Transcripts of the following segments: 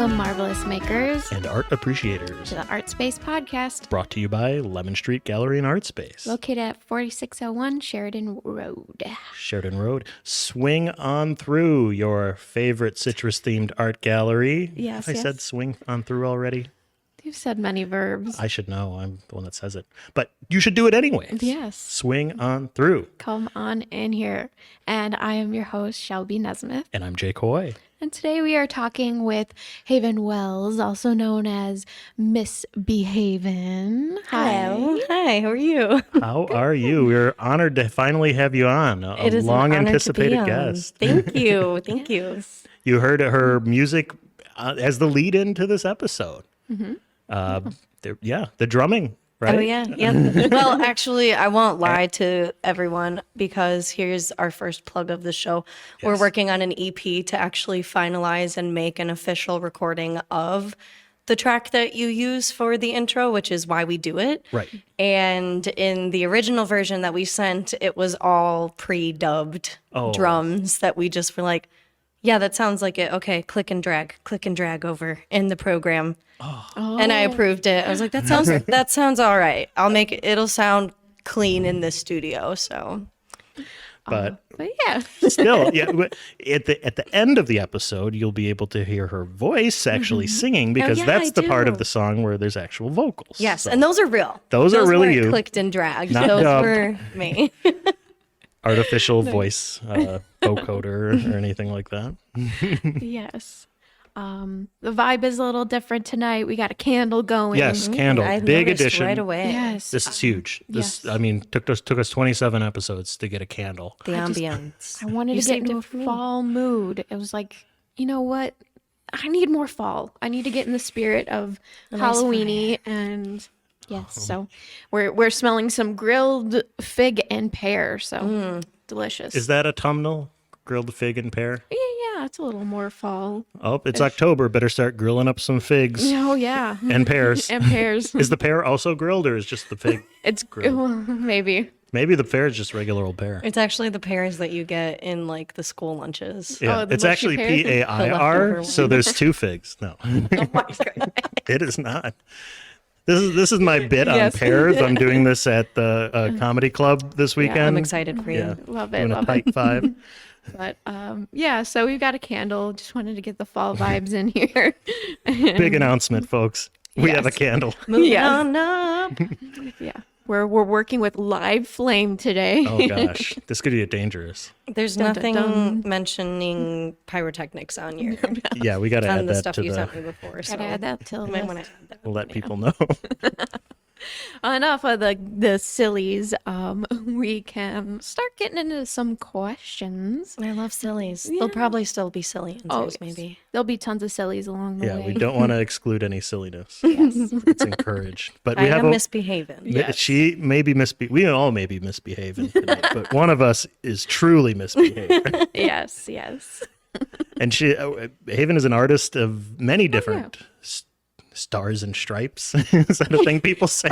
Welcome, marvelous makers, and art appreciators, to the ArtSpace podcast, brought to you by Lemon Street Gallery and ArtSpace, located at 4601 Sheridan Road. Sheridan Road. Swing on through your favorite citrus-themed art gallery. Yes, Have I said swing on through already? You've said many verbs. I should know. I'm the one that says it. But you should do it anyways. Yes. Swing on through. Come on in here. And I am your host, Shelby Nesmith. And I'm Jake Hoy. And today we are talking with Haven Wells, also known as Miss Behaven. Hello. Hi, how are you? How are you? We're honored to finally have you on. It is long an honor anticipated to be on. guest. Thank you. Thank you. You heard her music as the lead into this episode. Mm-hmm. The drumming, right? Oh, yeah. Yeah. Well, actually, I won't lie to everyone because here's our first plug of the show. Yes. We're working on an EP to actually finalize and make an official recording of the track that you use for the intro, which is why we do it. Right. And in the original version that we sent, it was all pre-dubbed drums that we just were like, yeah, that sounds like it. Okay, click and drag over in the program. Oh. And I approved it. I was like, that sounds all right. I'll make it, it'll sound clean in the studio. So, But yeah. still, at the end of the episode, you'll be able to hear her voice actually singing because yeah, that's I the part do. of the song where there's actual vocals. yes, So and those are real. Those are really weren't you. clicked and dragged. Not Those dubbed. were me. Artificial voice vocoder or anything like that. Yes. The vibe is a little different tonight. We got a candle going. Yes, candle. I Big noticed addition. right away. Yes. This is huge. This, yes. I mean, took us 27 episodes to get a candle. The ambience. I wanted You to get saved into a it for me. fall mood. It was like, you know what? I need more fall. I need to get in the spirit of nice Halloweeny and yes. So we're smelling some grilled fig and pear. So delicious. Is that autumnal? Grilled fig and pear? Yeah, it's a little more fall. Oh, it's October. Better start grilling up some figs Oh yeah. and pears. And pears. Is the pear also grilled or is just the fig? It's grilled? maybe. Maybe the pear is just regular old pear. It's actually the pears that you get in like the school lunches. Yeah, Oh, the it's mushy actually pear? The leftover PAIR, one. so there's two figs. No, Oh my God. it is not. This is my bit on Yes. pears. I'm doing this at the comedy club this weekend. I'm excited for you. Yeah, Love it. doing a Love tight it. five. But yeah, so we've got a candle. Just wanted to get the fall vibes in here. Big announcement, folks. We have a Yes. candle. Moving Yes. on up. Yeah. We're working with live flame today. Oh gosh, this could be dangerous. There's Dun, dun, nothing dun. mentioning pyrotechnics on your Yeah, we got to on add the that stuff to you the. sent me before. So Gotta add that to the you might list. want to add that. Let people know. Enough of the sillies. We can start getting into some questions. I love sillies. Yeah. There'll probably still be silly answers, Oh, yes. maybe. There'll be tons of sillies along the Yeah, way. we don't want to exclude any silliness. Yes. It's encouraged, but I we have am a. misbehaving. Yes. She may be we all may be misbehaving tonight, but one of us is truly misbehaving. Yes. Yes. And Haven is an artist of many different stars and stripes. Is that a thing people say?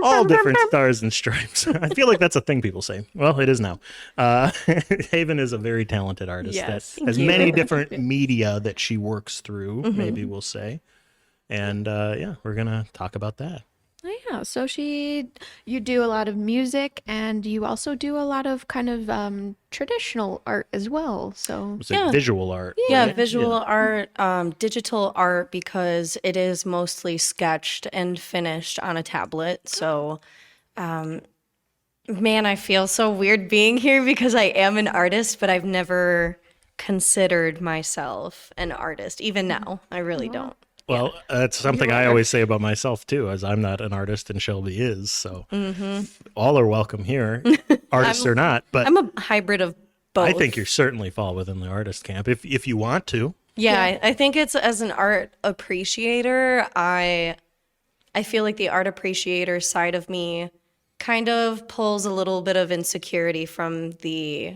All different stars and stripes. I feel like that's a thing people say. Well, it is now. Haven is a very talented artist Yes. that has you. many different media that she works through, maybe we'll say. And we're going to talk about that. Yeah. So you do a lot of music, and you also do a lot of kind of traditional art as well. So It's like Yeah. visual art. Yeah, right? visual art, digital art, because it is mostly sketched and finished on a tablet. So, man, I feel so weird being here because I am an artist, but I've never considered myself an artist. Even now, I really don't. Well, that's something I always say about myself too, as I'm not an artist and Shelby is. So all are welcome here, artists or not. But I'm a hybrid of both. I think you certainly fall within the artist camp if you want to. Yeah, I think it's as an art appreciator, I feel like the art appreciator side of me kind of pulls a little bit of insecurity from the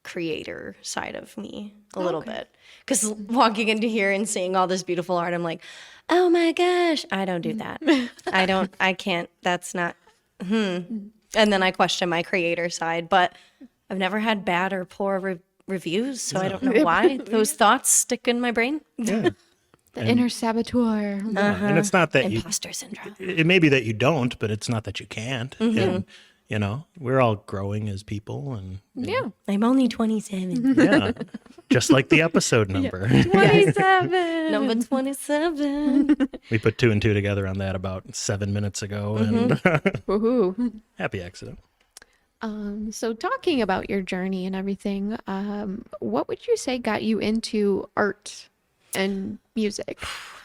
creator side of me a little bit. Because walking into here and seeing all this beautiful art, I'm like, oh my gosh, I don't do that. I can't, that's not, And then I question my creator side, but I've never had bad or poor reviews, so I don't know why those thoughts stick in my brain. Yeah. The inner saboteur. And it's not that Imposter syndrome. it may be that you don't, but it's not that you can't. Mm-hmm. And, we're all growing as people, and Yeah. I'm only 27. yeah, just like the episode number. 27. Number 27. We put 2 and 2 together on that about 7 minutes ago, and Woohoo. happy accident. So talking about your journey and everything, what would you say got you into art and music?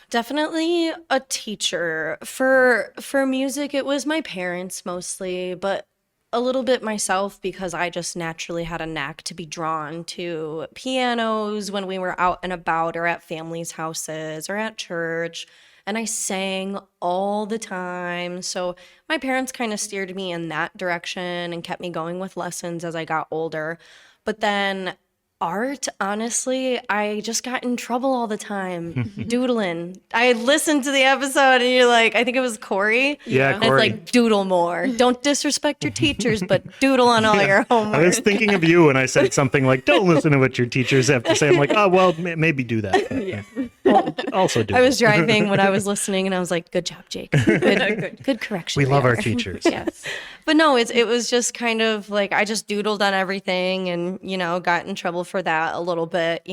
Definitely a teacher. For music, it was my parents mostly, but a little bit myself because I just naturally had a knack to be drawn to pianos when we were out and about or at families' houses or at church. And I sang all the time. So my parents kind of steered me in that direction and kept me going with lessons as I got older. But then art, honestly, I just got in trouble all the time doodling. I listened to the episode and you're like, I think it was Corey. Yeah, And it's Corey. like, doodle more. Don't disrespect your teachers, but doodle on all your homework. I was thinking of you when I said something like, "Don't listen to what your teachers have to say." I'm like, "Oh well, maybe do that." Also do. I it. was driving when I was listening and I was like, good job, Jake. Good correction. We love our there. teachers. Yes. But no, it was just kind of like I just doodled on everything and, got in trouble for that a little bit.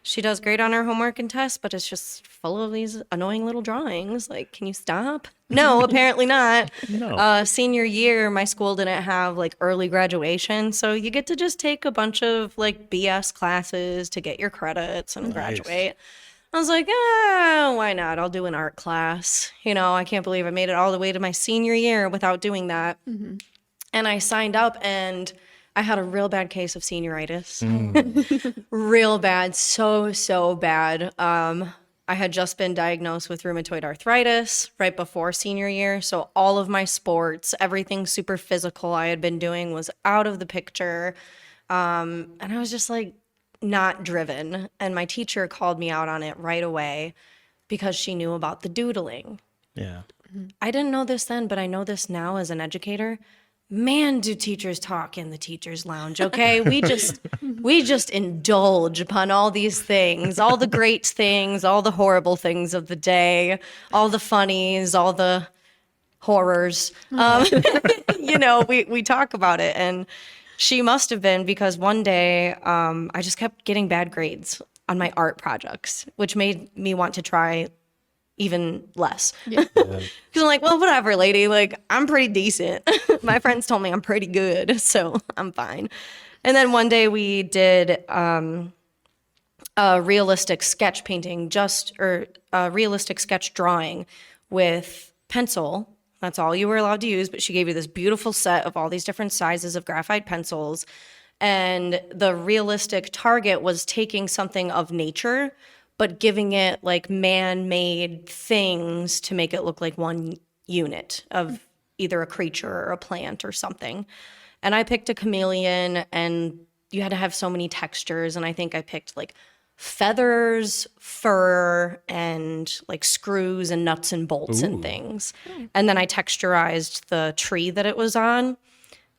She does great on her homework and tests, but it's just full of these annoying little drawings. Like, can you stop? No, apparently not. No. Senior year, my school didn't have like early graduation. So you get to just take a bunch of like BS classes to get your credits and graduate. I was like, why not? I'll do an art class. I can't believe I made it all the way to my senior year without doing that. Mm-hmm. And I signed up and I had a real bad case of senioritis. Real bad. So bad. I had just been diagnosed with rheumatoid arthritis right before senior year. So all of my sports, everything super physical I had been doing was out of the picture. And I was just like, not driven. And my teacher called me out on it right away because she knew about the doodling. Yeah. I didn't know this then, but I know this now as an educator. Man, do teachers talk in the teachers' lounge, okay? We just indulge upon all these things, all the great things, all the horrible things of the day, all the funnies, all the horrors. We talk about it. And she must have been because one day I just kept getting bad grades on my art projects, which made me want to try even less. Because I'm like, well, whatever, lady. Like, I'm pretty decent. My friends told me I'm pretty good, so I'm fine. And then one day we did a realistic sketch painting, or a realistic sketch drawing with pencil. That's all you were allowed to use, but she gave you this beautiful set of all these different sizes of graphite pencils. And the realistic target was taking something of nature, but giving it like man-made things to make it look like one unit of either a creature or a plant or something. And I picked a chameleon, and you had to have so many textures. And I think I picked like feathers, fur, and like screws and nuts and bolts and things. And then I texturized the tree that it was on.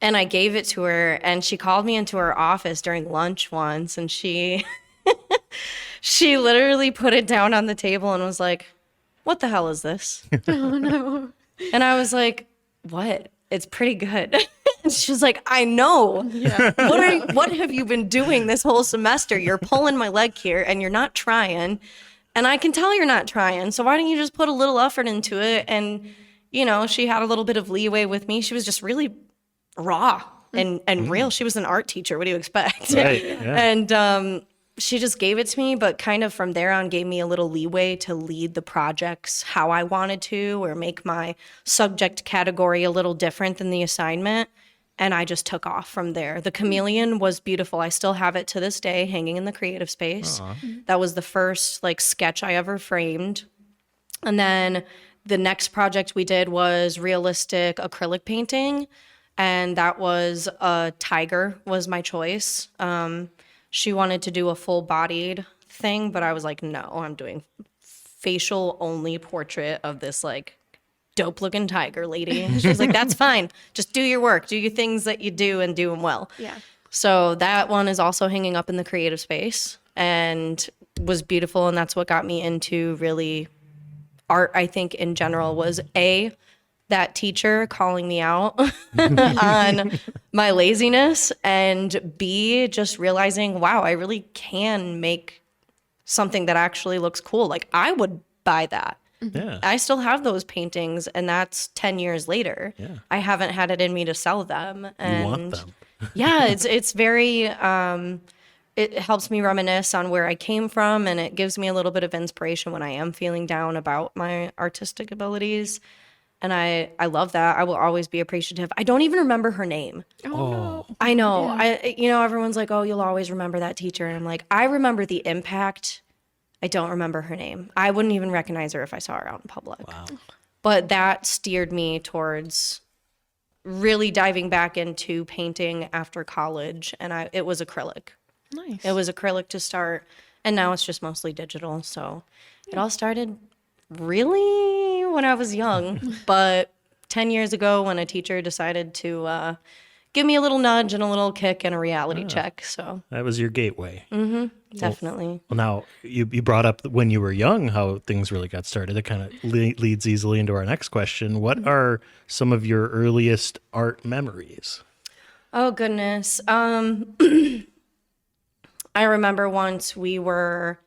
And I gave it to her, and she called me into her office during lunch once, and she literally put it down on the table and was like, "What the hell is this?" Oh, no. And I was like, "What? It's pretty good." And she was like, "I know. Yeah. What have you been doing this whole semester? You're pulling my leg here and you're not trying. And I can tell you're not trying. So why don't you just put a little effort into it?" And, she had a little bit of leeway with me. She was just really raw and real. She was an art teacher. What do you expect? Right. Yeah. And she just gave it to me, but kind of from there on gave me a little leeway to lead the projects how I wanted to, or make my subject category a little different than the assignment. And I just took off from there. The chameleon was beautiful. I still have it to this day hanging in the creative space. That was the first like sketch I ever framed. And then the next project we did was realistic acrylic painting. And that was a tiger was my choice. She wanted to do a full-bodied thing, but I was like, no, I'm doing facial only portrait of this like dope looking tiger lady. And she was like, "That's fine. Just do your work. Do your things that you do and do them well." Yeah. So that one is also hanging up in the creative space and was beautiful. And that's what got me into really art, I think, in general, was that teacher calling me out on my laziness, and B, just realizing, wow, I really can make something that actually looks cool. Like, I would buy that. Yeah. I still have those paintings, and that's 10 years later. Yeah. I haven't had it in me to sell them. And You want them. yeah, it's very it helps me reminisce on where I came from, and it gives me a little bit of inspiration when I am feeling down about my artistic abilities. And I love that. I will always be appreciative. I don't even remember her name. Oh, no. I know. Everyone's like, "Oh, you'll always remember that teacher." And I'm like, I remember the impact. I don't remember her name. I wouldn't even recognize her if I saw her out in public. Wow. But that steered me towards really diving back into painting after college, and it was acrylic. Nice. It was acrylic to start, and now it's just mostly digital. So it all started really when I was young, but 10 years ago when a teacher decided to give me a little nudge and a little kick and a reality check. So That was your gateway. definitely. Well, now you brought up when you were young how things really got started. That kind of leads easily into our next question. What are some of your earliest art memories? Oh, goodness. I remember once we were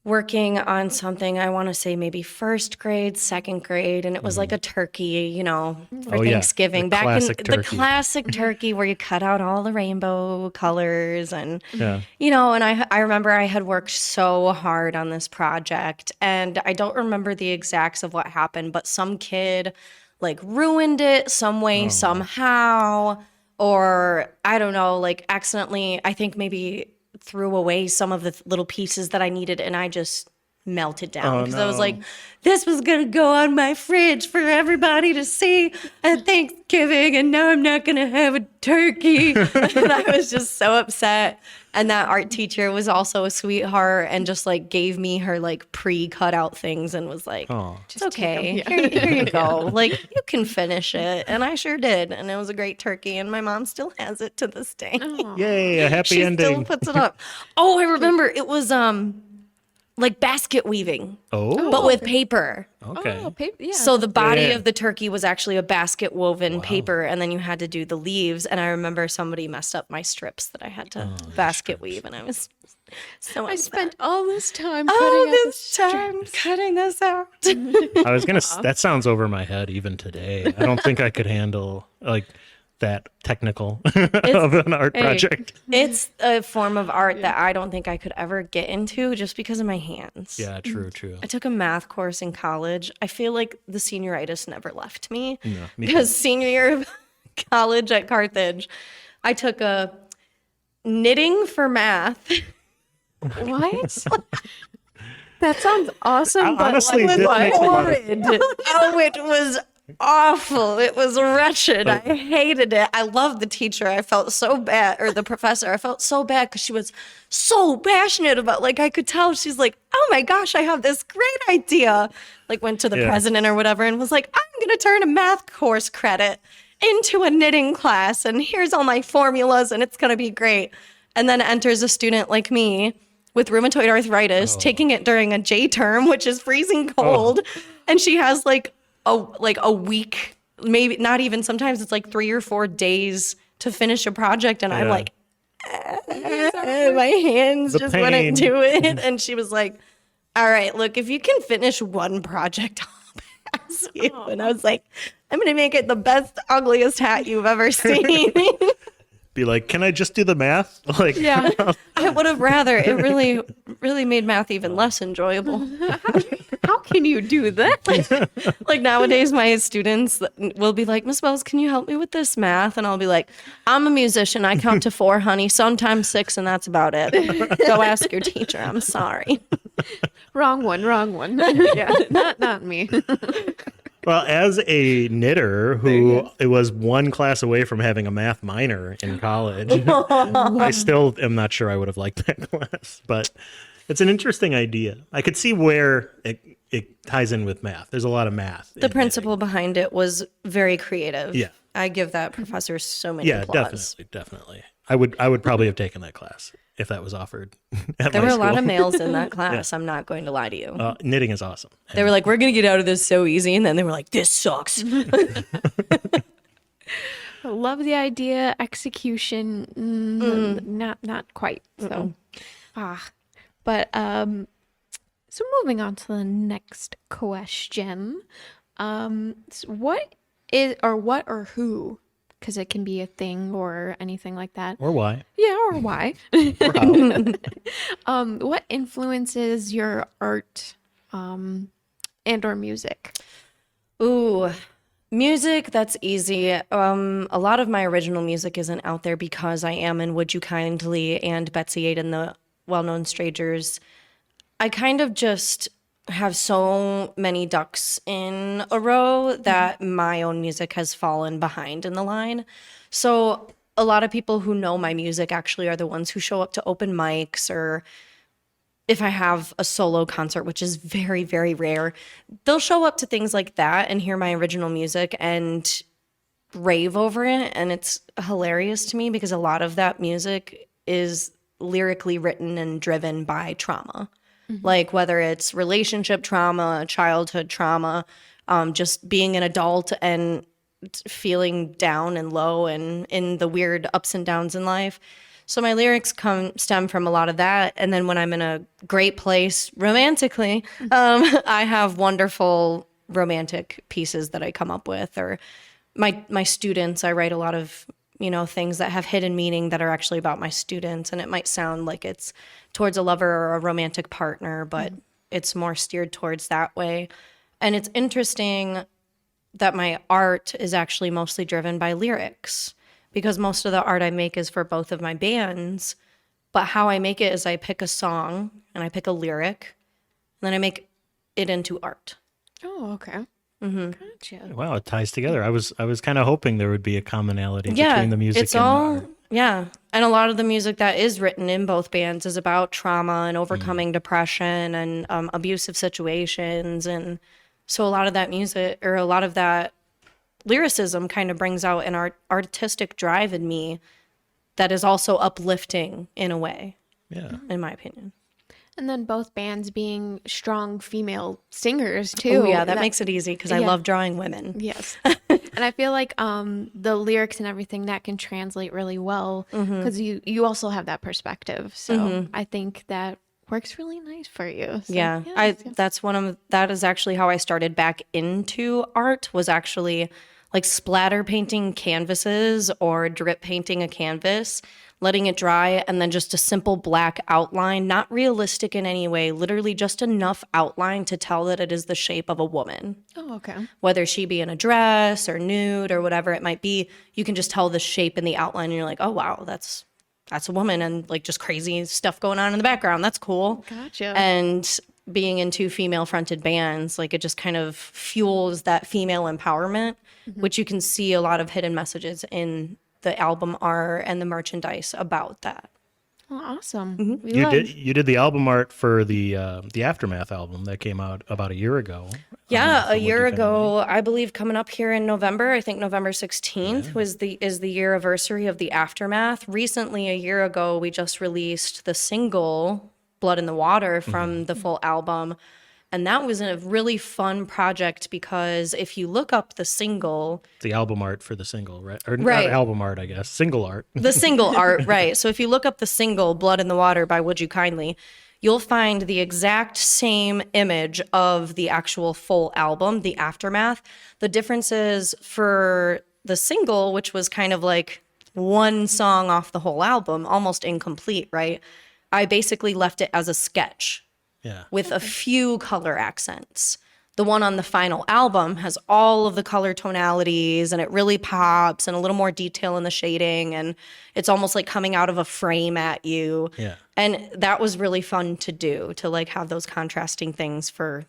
working on something, I want to say maybe first grade, second grade, and it was like a turkey, for Oh, yeah. Thanksgiving. The Back in classic the turkey. classic turkey where you cut out all the rainbow colors and, Yeah. and I remember I had worked so hard on this project, and I don't remember the exacts of what happened, but some kid like ruined it some way, somehow, or I don't know, like accidentally, I think maybe threw away some of the little pieces that I needed, and I just melted down because I was like, this was gonna go on my fridge for everybody to see at Thanksgiving, and now I'm not gonna have a turkey. And I was just so upset. And that art teacher was also a sweetheart and just like gave me her like pre-cut out things and was like, Oh. it's okay, here you go, like you can finish it. And I sure did, and it was a great turkey, and my mom still has it to this day. Yay, a happy She ending. still puts it up. Oh, I remember it was like basket weaving, Oh, but with paper. okay. Oh, paper. Yeah. So the body Yeah. of the turkey was actually a basket woven paper, and then you had to do the leaves. And I remember somebody messed up my strips that I had to basket weave, and I was so I upset. spent all this time all cutting out this time cutting this out. I was gonna. That sounds over my head even today. I don't think I could handle like that technical of an art project. It's a form of art that I don't think I could ever get into just because of my hands. Yeah, true. I took a math course in college. I feel like the senioritis never left me. Me Because senior year of college at Carthage, I took a knitting for math. What? That sounds awesome, but honestly, like, this what? makes a lot of- Oh, it was awful. It was wretched. I hated it. I loved the teacher. I felt so bad, or the professor. I felt so bad because she was so passionate about, like, I could tell she's like, oh my gosh, I have this great idea. Like, went to the Yeah. president or whatever and was like, I'm going to turn a math course credit into a knitting class, and here's all my formulas, and it's going to be great. And then enters a student like me with rheumatoid arthritis, taking it during a J term, which is freezing cold. And she has like a week, maybe not even, sometimes it's like 3 or 4 days to finish a project. And I'm Yeah. like, my hands The just pain. wouldn't do it. And she was like, all right, look, if you can finish one project, I'll pass you. And I was like, I'm going to make it the best, ugliest hat you've ever seen. Be like, can I just do the math? Like, Yeah, I would have rather. It really, really made math even less enjoyable. How can you do that? Like nowadays, my students will be like, Miss Wells, can you help me with this math? And I'll be like, I'm a musician. I count to 4, honey, sometimes 6, and that's about it. Go ask your teacher. I'm sorry. Wrong one. Yeah, not me. well, as a knitter who it was one class away from having a math minor in college, I still am not sure I would have liked that class. But it's an interesting idea. I could see where it ties in with math. There's a lot of math. The principle behind it was very creative. Yeah. I give that professor so many Yeah, applause. definitely. I would probably have taken that class if that was offered at There my were a lot school. of males in that class. I'm not going to lie to you. Knitting is awesome. They were like, we're going to get out of this so easy. And then they were like, this sucks. I love the idea. Execution, not quite. So, but so moving on to the next question. What is or who? Because it can be a thing or anything like that. Or why? Yeah, or why? Or how? What influences your art, and or music? Ooh, music, that's easy. A lot of my original music isn't out there because I am in Would You Kindly and Betsy 8 and the Well-Known Strangers. I kind of just have so many ducks in a row that my own music has fallen behind in the line. So a lot of people who know my music actually are the ones who show up to open mics, or if I have a solo concert, which is very, very rare, they'll show up to things like that and hear my original music and rave over it. And it's hilarious to me because a lot of that music is lyrically written and driven by trauma. Like whether it's relationship trauma, childhood trauma, just being an adult and feeling down and low and in the weird ups and downs in life. So my lyrics stem from a lot of that. And then when I'm in a great place romantically, I have wonderful romantic pieces that I come up with. Or my students, I write a lot of things that have hidden meaning that are actually about my students. And it might sound like it's towards a lover or a romantic partner, but it's more steered towards that way. And it's interesting that my art is actually mostly driven by lyrics, because most of the art I make is for both of my bands. But how I make it is I pick a song and I pick a lyric, and then I make it into art. Oh, okay. Gotcha. Wow, it ties together. I was kind of hoping there would be a commonality Yeah, between the music it's and the all art. yeah. And a lot of the music that is written in both bands is about trauma and overcoming depression and abusive situations. And so a lot of that music, or a lot of that lyricism, kind of brings out an artistic drive in me that is also uplifting in a way, Yeah. in my opinion. And then both bands being strong female singers too. Oh yeah, that makes it easy because I yeah. love drawing women. Yes. And I feel like the lyrics and everything that can translate really well because you also have that perspective. So I think that works really nice for you. So, Yeah, yes. that is actually how I started back into art, was actually like splatter painting canvases or drip painting a canvas, letting it dry, and then just a simple black outline, not realistic in any way, literally just enough outline to tell that it is the shape of a woman. Oh, okay. Whether she be in a dress or nude or whatever it might be, you can just tell the shape in the outline and you're like, oh wow, that's a woman, and like just crazy stuff going on in the background. That's cool. Gotcha. And being in two female fronted bands, like it just kind of fuels that female empowerment, which you can see a lot of hidden messages in the album art and the merchandise about that. Well, awesome. We You love- did the album art for the Aftermath album that came out about a year ago. Yeah, for a Would year You ago, I believe coming up here in November, I think November 16th is the year anniversary of the Aftermath. Recently, a year ago, we just released the single Blood in the Water from the full album. And that was a really fun project because if you look up the single, The album art for the single, right? Or Right. not album art, I guess. Single art. the single art, right? So if you look up the single Blood in the Water by Would You Kindly, you'll find the exact same image of the actual full album, The Aftermath. The difference is for the single, which was kind of like one song off the whole album, almost incomplete, right? I basically left it as a sketch Yeah. with a few color accents. The one on the final album has all of the color tonalities and it really pops and a little more detail in the shading, and it's almost like coming out of a frame at you. Yeah. And that was really fun to do, to like have those contrasting things for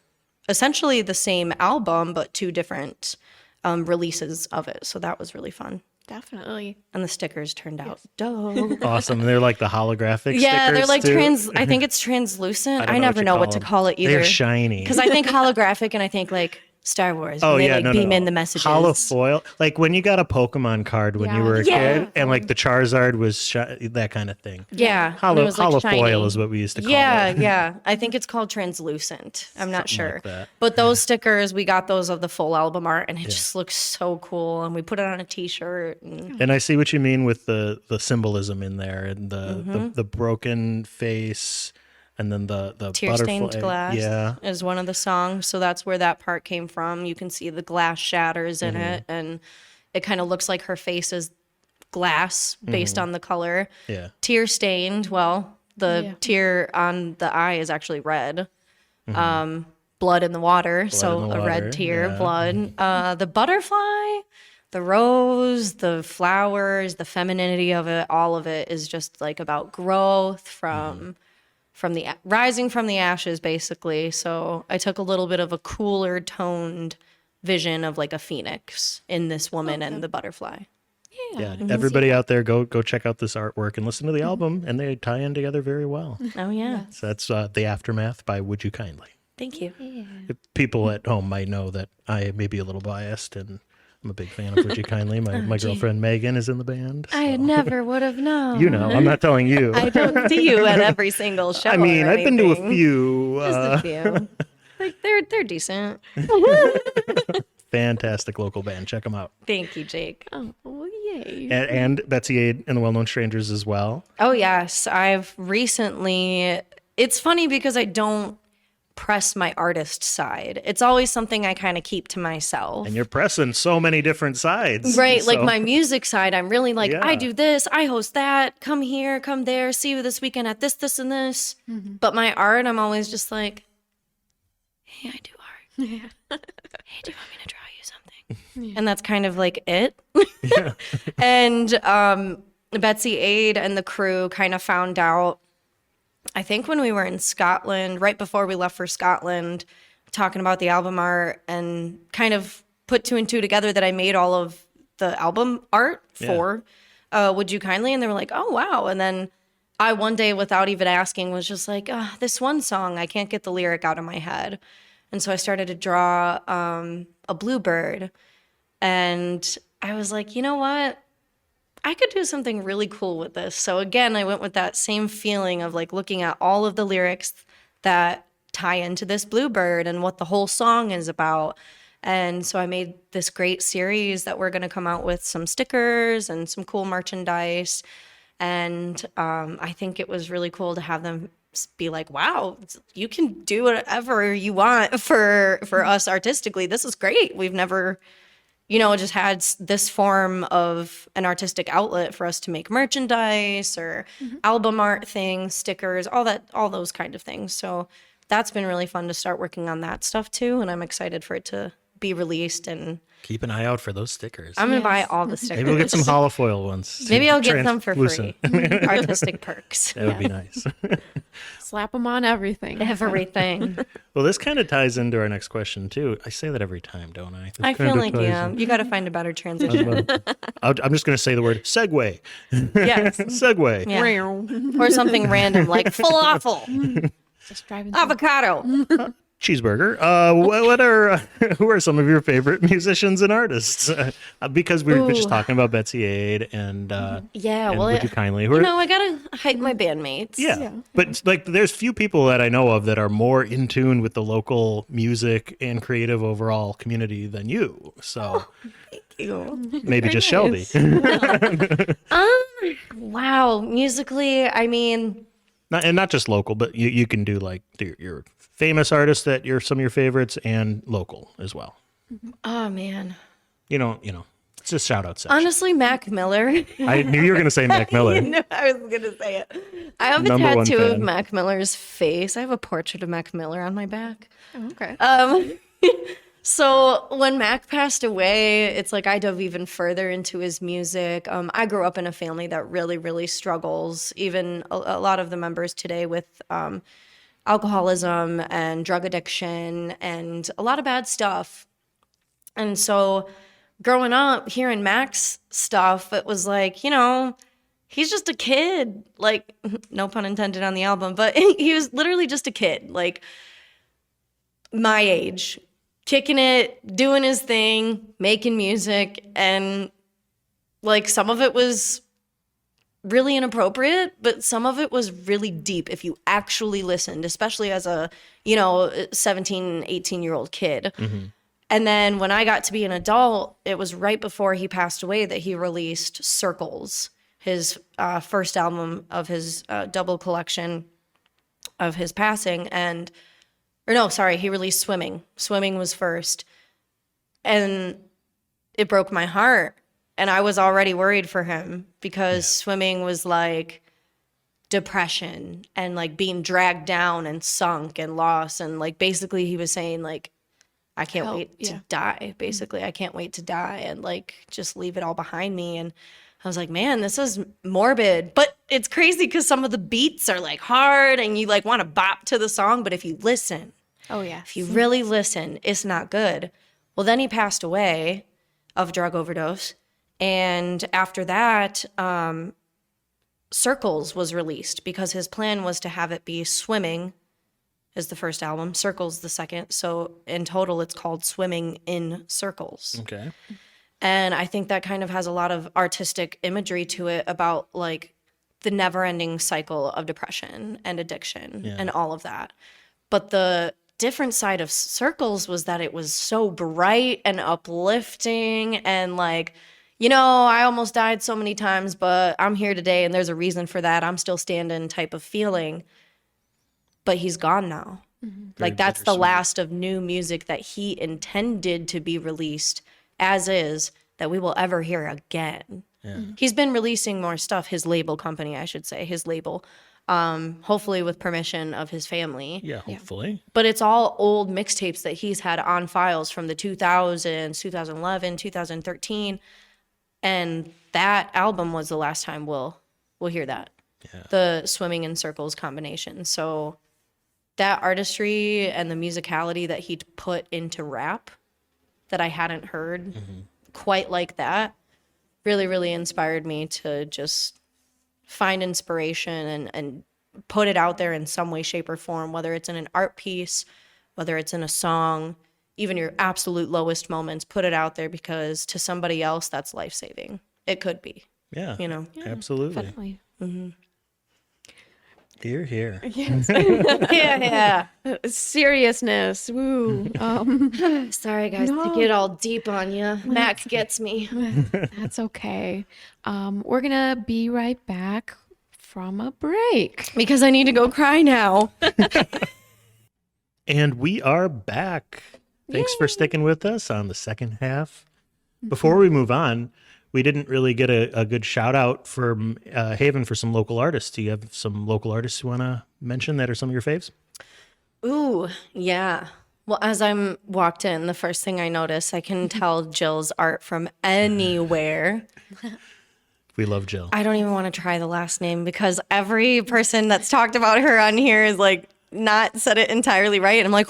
essentially the same album, but two different releases of it. So that was really fun. Definitely. And the stickers turned out dope. Awesome. They're like the holographic Yeah, they're stickers, like too. I think it's translucent. don't I know never know what to them. call it either. They're shiny. Because I think holographic and I think like Star Wars. Oh when they, yeah, like, beam in the messages. Hollow foil, like when you got a Pokemon card when you were a Yeah. kid, and like the Charizard was that kind of thing. Yeah. and it Hollow, was, like, hollow shiny. foil is what we used to call Yeah, it. yeah. I think it's called translucent. I'm not Something sure. like that. But those stickers, we got those of the full album art, and it just looks so cool. And we put it on a T-shirt. And And I see what you mean with the symbolism in there, and the broken face, and then the Tear-stained butterfly. glass Yeah, is one of the songs. So that's where that part came from. You can see the glass shatters in it, and it kind of looks like her face is glass based on the color. yeah. Tear-stained, well, the tear on the eye is actually red. Blood in the water, so in the a water, red tear, yeah. blood. The butterfly, the rose, the flowers, the femininity of it, all of it is just like about growth from the rising from the ashes, basically. So I took a little bit of a cooler toned vision of like a phoenix in this woman and the butterfly. Yeah, everybody out there, go check out this artwork and listen to the album, and they tie in together very well. Oh yeah, So that's The Aftermath by Would You Kindly. thank you. People at home might know that I may be a little biased, and I'm a big fan of Would You Kindly. My girlfriend Megan is in the band. I so- never would have known. You know, I'm not telling you. I don't see you at every single show. I mean, or I've been to a anything. few. Just a few. Like they're decent. Fantastic local band. Check them out. Thank you, Jake. Oh, well, yay. And Betsy Ade and the Well Known Strangers as well. Oh yes, I've recently. It's funny because I don't press my artist side. It's always something I kind of keep to myself. And you're pressing so many different sides. Right, like So- my music side, I'm really like, Yeah. I do this, I host that, come here, come there, see you this weekend at this, and this. But my art, I'm always just like, hey, I do art. Yeah. Hey, do you want me to draw you something? And that's kind of like it. And Betsy Ade and the crew kind of found out, I think when we were in Scotland, right before we left for Scotland, talking about the album art and kind of put two and two together that I made all of the album art for Would You Kindly? And they were like, oh, wow. And then I one day, without even asking, was just like, this one song, I can't get the lyric out of my head. And so I started to draw a bluebird. And I was like, you know what? I could do something really cool with this. So again, I went with that same feeling of like looking at all of the lyrics that tie into this bluebird and what the whole song is about. And so I made this great series that we're going to come out with some stickers and some cool merchandise. And I think it was really cool to have them be like, wow, you can do whatever you want for us artistically. This is great. We've never, just had this form of an artistic outlet for us to make merchandise or album art things, stickers, all those kind of things. So that's been really fun to start working on that stuff too. And I'm excited for it to be released, and Keep an eye out for those stickers. I'm going to buy all the stickers. Maybe we'll get some holofoil ones. Maybe I'll get them for free. Translucent. Artistic perks. That would be nice. Slap them on everything. Everything. Well, this kind of ties into our next question, too. I say that every time, don't I? This I feel kinda like, ties yeah, in. you got to find a better transition. I'm just going to say the word segue. Yes. Segue. Yeah. Or something random like falafel, Just driving. avocado. Cheeseburger. What are who are some of your favorite musicians and artists? Because we were just Ooh. talking about Betsy Ade and Yeah, and well, Would You Kindly? Who are- I got to hype my bandmates. yeah. But like, there's few people that I know of that are more in tune with the local music and creative overall community than you. So Ew. maybe just Shelby. Wow. Musically, I mean, Not just local, but you can do like your famous artists that you're some of your favorites and local as well. oh man. It's just shout out section. Honestly, Mac Miller. I knew you were going to say Mac Miller. No, I was going to say it. I have a Number one tattoo of fan. Mac Miller's face. I have a portrait of Mac Miller on my back. Oh, okay. So when Mac passed away, it's like I dove even further into his music. I grew up in a family that really, really struggles. Even a lot of the members today with alcoholism and drug addiction and a lot of bad stuff. And so growing up, hearing Mac's stuff, it was like, he's just a kid. Like, no pun intended on the album, but he was literally just a kid, like my age. kicking it, doing his thing, making music, and like some of it was really inappropriate, but some of it was really deep if you actually listened, especially as a, 17, 18-year-old kid. And then when I got to be an adult, it was right before he passed away that he released Circles, his first album of his double collection of his passing. He released Swimming. Swimming was first. And it broke my heart. And I was already worried for him because Swimming was like depression and like being dragged down and sunk and lost. And like basically he was saying like, I can't wait to die. Basically, I can't wait to die and like just leave it all behind me. And I was like, man, this is morbid. But it's crazy because some of the beats are like hard and you like want to bop to the song. But if you listen, if you really listen, it's not good. Well, then he passed away of drug overdose. And after that, Circles was released because his plan was to have it be Swimming is the first album, Circles the second. So in total, it's called Swimming in Circles. Okay. And I think that kind of has a lot of artistic imagery to it about like the never-ending cycle of depression and addiction and all of that. But the different side of Circles was that it was so bright and uplifting and like, I almost died so many times, but I'm here today and there's a reason for that. I'm still standing type of feeling. But he's gone now. Like that's the last of new music that he intended to be released as is that we will ever hear again. He's been releasing more stuff, his label company, I should say, his label, hopefully with permission of his family. Yeah, hopefully. But it's all old mixtapes that he's had on files from the 2000s, 2011, 2013. And that album was the last time we'll hear that. The Swimming in Circles combination. So that artistry and the musicality that he put into rap that I hadn't heard quite like that really, really inspired me to just find inspiration and put it out there in some way, shape, or form, whether it's in an art piece, whether it's in a song, even your absolute lowest moments, put it out there because to somebody else, that's life-saving. It could be. Yeah. Yeah, Absolutely. Definitely. Here. Yes. yeah. Seriousness. Woo. Sorry, guys, to get all deep on you. Mac gets me. That's okay. We're gonna be right back from a break. Because I need to go cry now. And we are back. Thanks for sticking with us on the second half. Before we move on, we didn't really get a good shout out from Haven for some local artists. Do you have some local artists you want to mention that are some of your faves? Ooh, yeah. Well, as I'm walked in, the first thing I notice, I can tell Jill's art from anywhere. We love Jill. I don't even want to try the last name because every person that's talked about her on here is like not said it entirely right. And I'm like,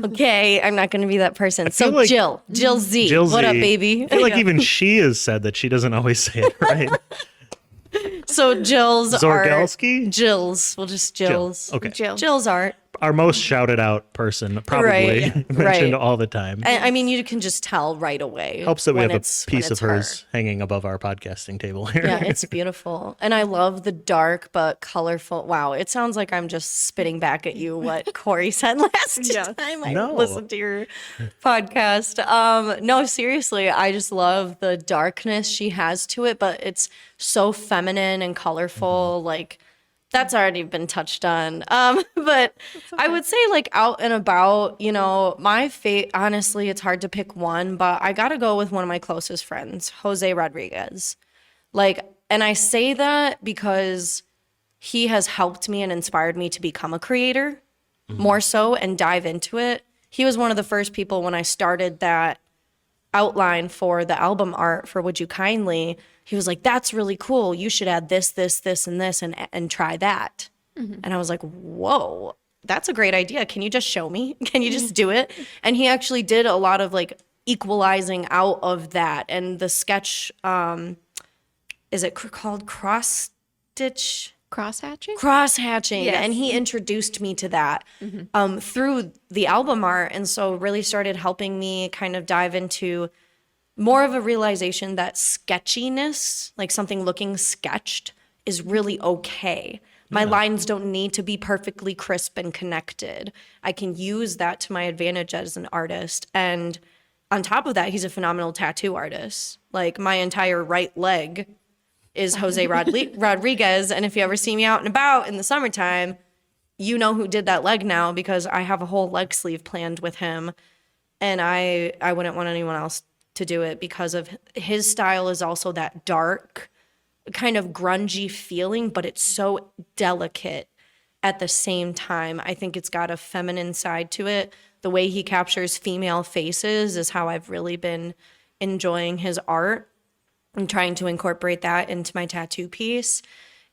okay, I'm not going to be that person. So like Jill Z. Jill What Z. up, baby? I feel like even she has said that she doesn't always say it right. So Jill's Zorgelski? art. Jill's. Well, just Jill's. Okay. Jill's art. Our most shouted out person, probably Right, mentioned right. all the time. And, I mean, you can just tell right away. Helps that we when have a it's- when piece of it's hers her. hanging above our podcasting table here. Yeah, it's beautiful. And I love the dark but colorful. Wow, it sounds like I'm just spitting back at you what Corey said last time I No. listened to your podcast. No, seriously, I just love the darkness she has to it, but it's so feminine and colorful. Like, that's already been touched on. But I would say like out and about, my fate, honestly, it's hard to pick one, but I got to go with one of my closest friends, Jose Rodriguez. Like, and I say that because he has helped me and inspired me to become a creator more so and dive into it. He was one of the first people when I started that outline for the album art for Would You Kindly. He was like, that's really cool. You should add this, this, this, and this and try that. And I was like, whoa, that's a great idea. Can you just show me? Can you just do it? And he actually did a lot of like equalizing out of that. And the sketch, is it called Cross Stitch? Cross-hatching? Cross-hatching. Yes. And he introduced me to that through the album art. And so really started helping me kind of dive into more of a realization that sketchiness, like something looking sketched, is really okay. My lines don't need to be perfectly crisp and connected. I can use that to my advantage as an artist. And on top of that, he's a phenomenal tattoo artist. Like my entire right leg is Jose Rodriguez. And if you ever see me out and about in the summertime, you know who did that leg now, because I have a whole leg sleeve planned with him. And I wouldn't want anyone else to do it, because of his style is also that dark, kind of grungy feeling, but it's so delicate at the same time. I think it's got a feminine side to it. The way he captures female faces is how I've really been enjoying his art and trying to incorporate that into my tattoo piece.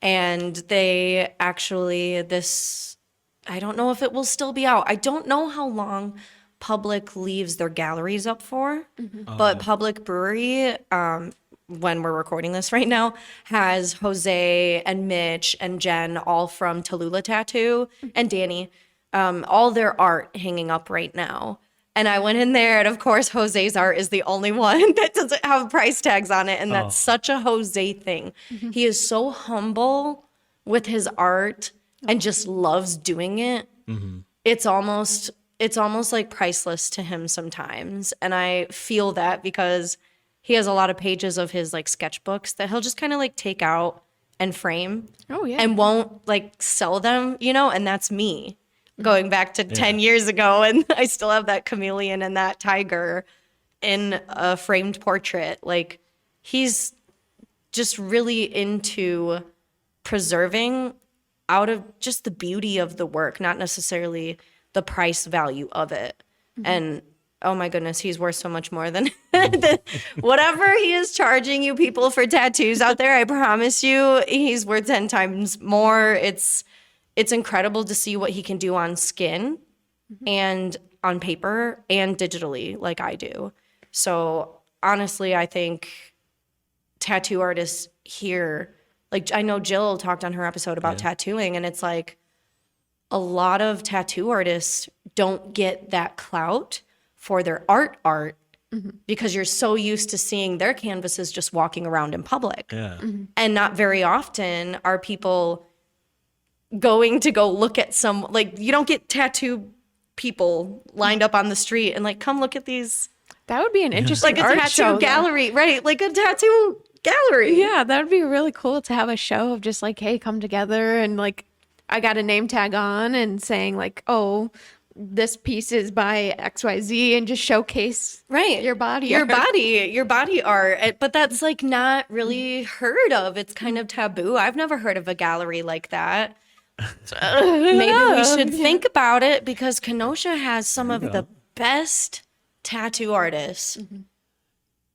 And they actually, I don't know if it will still be out. I don't know how long Public leaves their galleries up for, but Public Brewery, when we're recording this right now, has Jose and Mitch and Jen, all from Tallulah Tattoo, and Danny, all their art hanging up right now. And I went in there, and of course, Jose's art is the only one that doesn't have price tags on it. And that's such a Jose thing. He is so humble with his art and just loves doing it. It's almost like priceless to him sometimes. And I feel that because he has a lot of pages of his like sketchbooks that he'll just kind of like take out and frame. Oh, yeah. And won't like sell them, and that's me going back to 10 years ago. And I still have that chameleon and that tiger in a framed portrait. Like, he's just really into preserving out of just the beauty of the work, not necessarily the price value of it. And oh my goodness, he's worth so much more than whatever he is charging you people for tattoos out there. I promise you, he's worth 10 times more. It's incredible to see what he can do on skin and on paper and digitally, like I do. So honestly, I think tattoo artists here, like I know Jill talked on her episode about tattooing, and it's like a lot of tattoo artists don't get that clout for their art because you're so used to seeing their canvases just walking around in public. And not very often are people going to go look at some, like, you don't get tattoo people lined up on the street and like, come look at these. That would be an interesting Like a art tattoo show, gallery, right? Like a tattoo gallery. Yeah, that would be really cool to have a show of just like, hey, come together and like, I got a name tag on and saying like, oh, this piece is by XYZ, and just showcase your body art. Your body art. But that's like not really heard of. It's kind of taboo. I've never heard of a gallery like that. Maybe we should think about it, because Kenosha has some of the best tattoo artists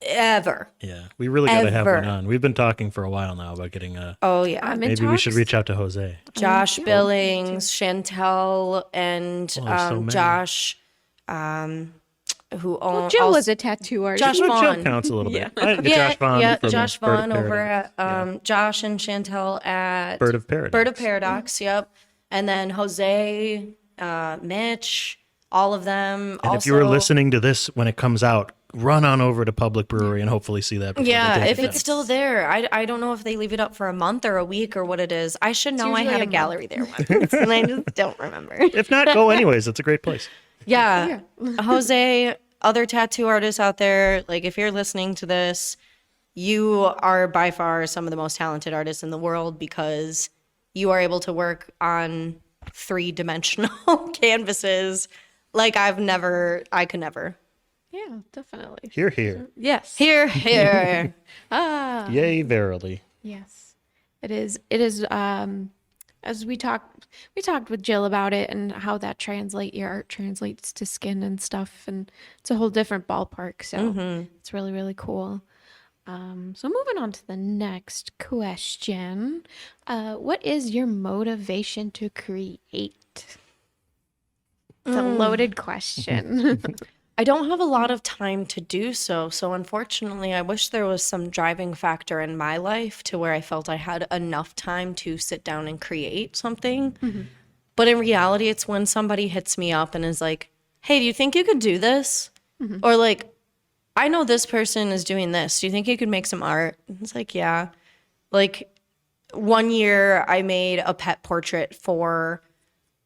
ever. Yeah, we really got to have Ever. one on. We've been talking for a while now about getting a. Oh yeah, I'm in Maybe we should talks. reach out to Jose. Josh Billings, Chantel, and there's so many. Josh, who owns. Jill was a tattoo artist. Josh Well, Jill Vaughn. counts a little bit. Yeah, Josh Vaughn. yeah, from Josh Bird of Vaughn over Paradise. at Josh and Chantel at Bird of Paradise. Bird of Paradox, yep. And then Jose, Mitch, all of them. And if you were listening to this when it comes out, run on over to Public Brewery and hopefully see that. before they Yeah, take if it it's down. still there. I don't know if they leave it up for a month or a week or what it is. I should know. I usually had a a month. gallery there once, and I just don't remember. If not, go anyways. It's a great place. Yeah. Jose, other tattoo artists out there, like if you're listening to this, you are by far some of the most talented artists in the world, because you are able to work on 3-dimensional canvases like I could never. Yeah, definitely. Here, here. Yes. Here. Yay, verily. Yes. It is as we talked with Jill about it and how that your art translates to skin and stuff, and it's a whole different ballpark. So it's really, really cool. So moving on to the next question. What is your motivation to create? It's a loaded question. I don't have a lot of time to do so. So unfortunately, I wish there was some driving factor in my life to where I felt I had enough time to sit down and create something. But in reality, it's when somebody hits me up and is like, hey, do you think you could do this? Or like, I know this person is doing this. Do you think you could make some art? And it's like, yeah. Like, one year I made a pet portrait for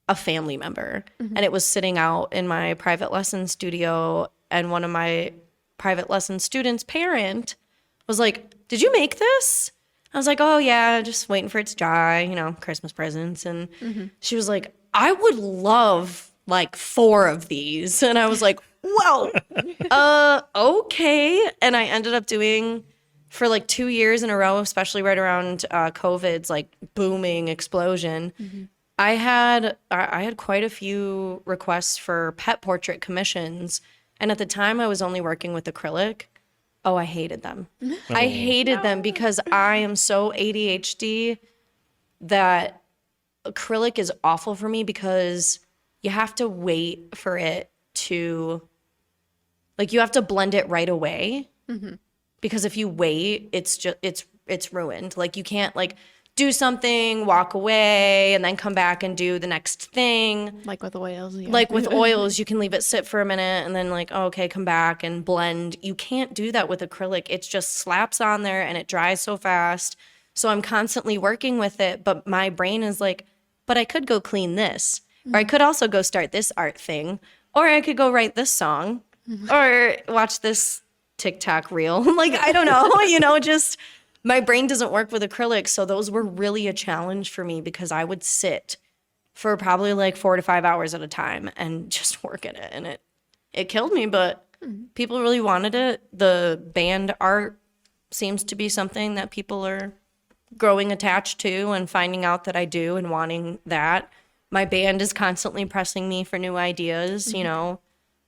a family member, and it was sitting out in my private lesson studio, and one of my private lesson students' parent was like, did you make this? I was like, oh yeah, just waiting for it to dry, you know, Christmas presents. And she was like, I would love like 4 of these. And I was like, well, okay. And I ended up doing for like 2 years in a row, especially right around COVID's like booming explosion. I had quite a few requests for pet portrait commissions, and at the time I was only working with acrylic. Oh, I hated them. I hated them because I am so ADHD that acrylic is awful for me because you have to wait for it to, like, you have to blend it right away. Because if you wait, it's just it's ruined. Like, you can't like do something, walk away, and then come back and do the next thing. Like with oils. Yeah. Like with oils, you can leave it sit for a minute and then like, oh, okay, come back and blend. You can't do that with acrylic. It just slaps on there and it dries so fast. So I'm constantly working with it, but my brain is like, but I could go clean this. Or I could also go start this art thing. Or I could go write this song. Or watch this TikTok reel. Like, I don't know, you know, just my brain doesn't work with acrylic. So those were really a challenge for me because I would sit for probably like 4 to 5 hours at a time and just work at it. And it killed me, but people really wanted it. The band art seems to be something that people are growing attached to and finding out that I do and wanting that. My band is constantly pressing me for new ideas, you know.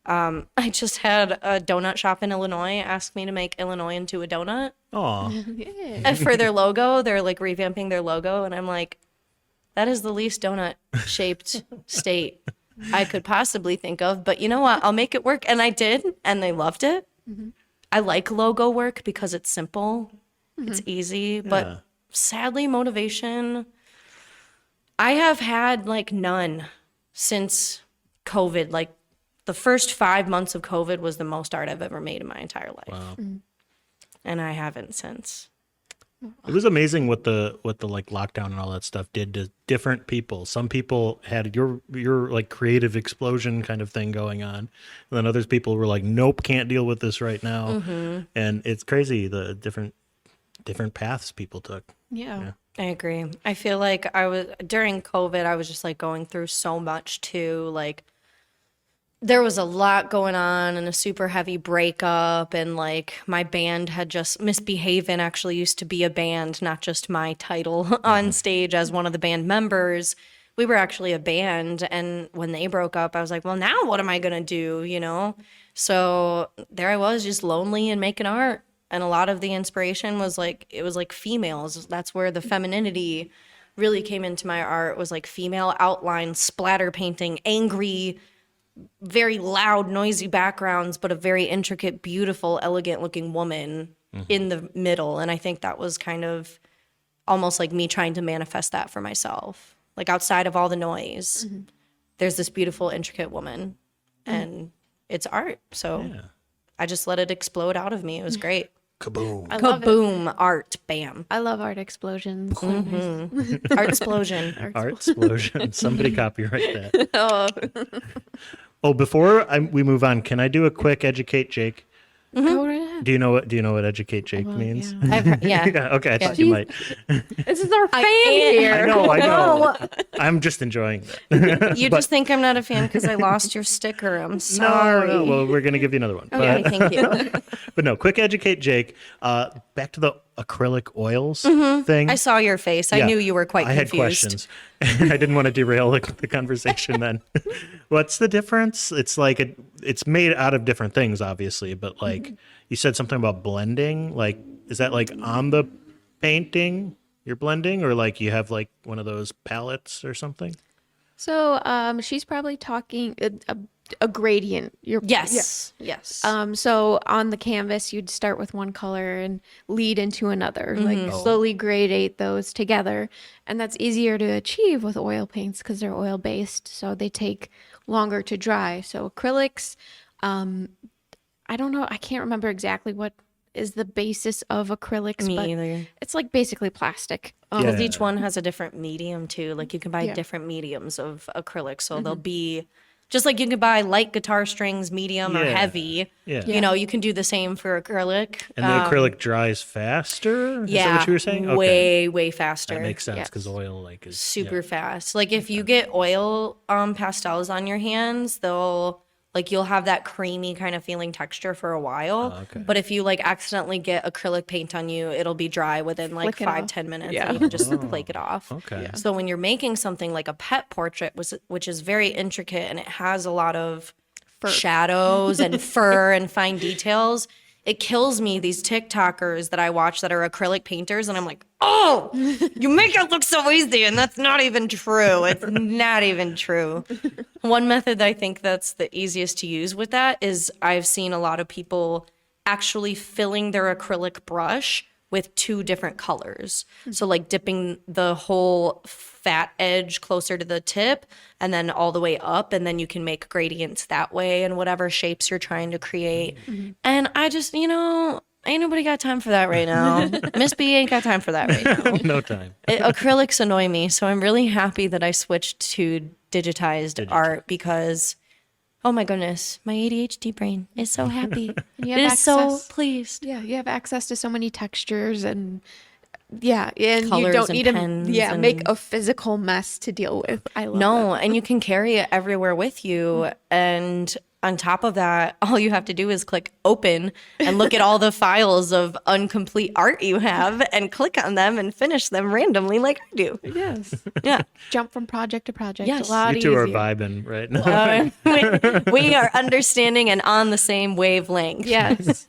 I just had a donut shop in Illinois ask me to make Illinois into a donut. Aw. And for their logo, they're like revamping their logo. And I'm like, that is the least donut shaped state I could possibly think of. But you know what? I'll make it work. And I did. And they loved it. I like logo work because it's simple. It's easy. But sadly, motivation, I have had like none since COVID. Like, the first 5 months of COVID was the most art I've ever made in my entire life. Wow. And I haven't since. It was amazing what the like lockdown and all that stuff did to different people. Some people had your like creative explosion kind of thing going on. And then others people were like, nope, can't deal with this right now. And it's crazy the different paths people took. Yeah. I agree. I feel like during COVID, I was just like going through so much too. Like, there was a lot going on and a super heavy breakup, and like my band had just Misbehavin' actually used to be a band, not just my title on stage as one of the band members. We were actually a band, and when they broke up, I was like, well, now what am I gonna do, you know? So there I was, just lonely and making art, and a lot of the inspiration was like, it was like females. That's where the femininity really came into my art, was like female outlines, splatter painting, angry, very loud, noisy backgrounds, but a very intricate, beautiful, elegant looking woman in the middle. And I think that was kind of almost like me trying to manifest that for myself. Like, outside of all the noise, there's this beautiful, intricate woman, and it's art. So I just let it explode out of me. It was great. Kaboom. I love it. Kaboom, art, bam. I love art explosions. Art explosion. Art explosion. Somebody copyright that. Oh. Oh, before we move on, can I do a quick educate Jake? Go right ahead. Do you know what educate Jake means? Yeah. I've heard, yeah. Yeah, okay, I thought you might. This is our fan am. here. I know. I'm just enjoying it. You just think I'm not a fan because I lost your sticker. I'm No, sorry. no, well, we're gonna give you another one. Okay, thank you. But no, quick educate Jake. Back to the acrylic oils thing. I saw your face. I Yeah, knew you were quite I had confused. questions. I didn't want to derail the conversation then. What's the difference? It's like it's made out of different things, obviously, but like you said something about blending. Like, is that like on the painting you're blending, or like you have like one of those palettes or something? So she's probably talking a gradient. Yes. Yes. So on the canvas, you'd start with one color and lead into another, like slowly gradate those together. And that's easier to achieve with oil paints because they're oil based. So they take longer to dry. So acrylics, I don't know. I can't remember exactly what is the basis of acrylics, Me but either. it's like basically plastic. Because each one has a different medium too. Like you can buy Yeah. different mediums of acrylic. So they'll be just like you can buy light guitar strings, medium or Yeah. heavy. Yeah. You know, you can do the same for acrylic. And the acrylic dries faster? Is that Yeah, what you were saying? Okay. way faster. That makes sense Yes. because oil like is Super fast. Like if you get oil pastels on your hands, you'll have that creamy kind of feeling texture for a while. Oh, okay. But if you like accidentally get acrylic paint on you, it'll be dry within like Flick it 5, off. 10 minutes. Yeah. And you can just flake it off. Okay. So when you're making something like a pet portrait, which is very intricate and it has a lot of shadows and fur and fine details, it kills me, these TikTokers that I watch that are acrylic painters, and I'm like, oh, you make it look so easy, and that's not even true. It's not even true. One method I think that's the easiest to use with that is I've seen a lot of people actually filling their acrylic brush with 2 different colors. So like dipping the whole fat edge closer to the tip and then all the way up, and then you can make gradients that way in whatever shapes you're trying to create. And I just, ain't nobody got time for that right now. Miss B ain't got time for that right now. No time. Acrylics annoy me, so I'm really happy that I switched to digitized art because, oh my goodness, my ADHD brain is so happy. You It have is so access- pleased. Yeah, you have access to so many textures and and you Colors don't and need to pens make and- a physical mess to deal with. I love No, that. and you can carry it everywhere with you. And on top of that, all you have to do is click open and look at all the files of incomplete art you have and click on them and finish them randomly like I do. Yes. Yeah. Jump from project to project. Yes. A lot You two are easier. vibing right now. We are understanding and on the same wavelength. Yes.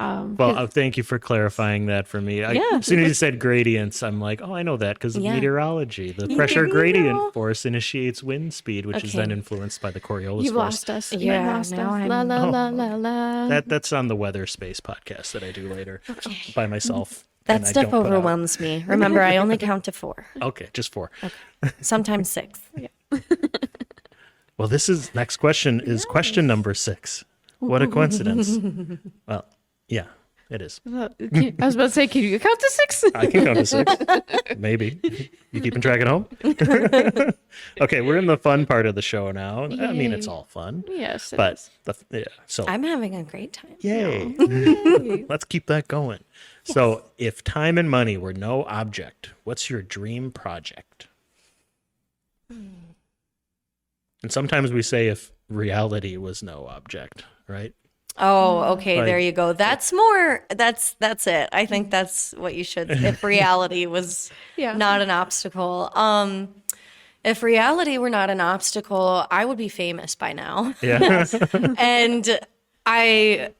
Well, thank you for clarifying that for me. Yeah. As soon as you said gradients, I'm like, oh, I know that because of Yeah. meteorology. The You pressure know. gradient force initiates wind speed, which is Okay. then influenced by the Coriolis You've force. lost us. Yeah, You've lost us. now La I'm- la la la la. That's on the Weather Space podcast that I do later by myself. That and I stuff don't put out. overwhelms me. Remember, I only count to 4, Okay, just 4. sometimes 6. Well, next question is question number 6. What a coincidence. Well, yeah, it is. I was about to say, can you count to 6? I can count to 6. Maybe. You keeping track at home? Okay, we're in the fun part of the show now. I mean, it's Yay. all fun. Yes. it But is. so I'm having a great time. yay. Let's keep that going. So, if time and money were no object, what's your dream project? And sometimes we say if reality was no object, right? Oh, okay, Like- there you go. That's it. I think that's what you should if reality was Yeah. not an obstacle. If reality were not an obstacle, I would be famous by now. Yeah. And I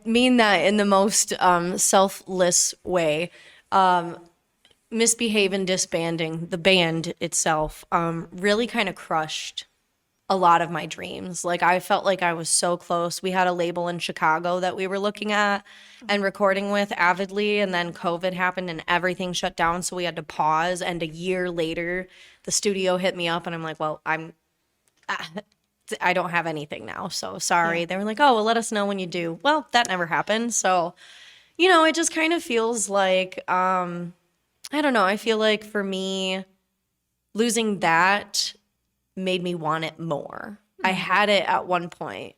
mean that in the most selfless way. Misbehave and disbanding the band itself really kind of crushed a lot of my dreams. Like I felt like I was so close. We had a label in Chicago that we were looking at and recording with avidly, and then COVID happened and everything shut down, so we had to pause. And a year later, the studio hit me up and I'm like, well, I don't have anything now, so sorry. They were like, oh, well, let us know when you do. Well, that never happened. So, it just kind of feels like, I don't know. I feel like for me, losing that made me want it more. I had it at one point,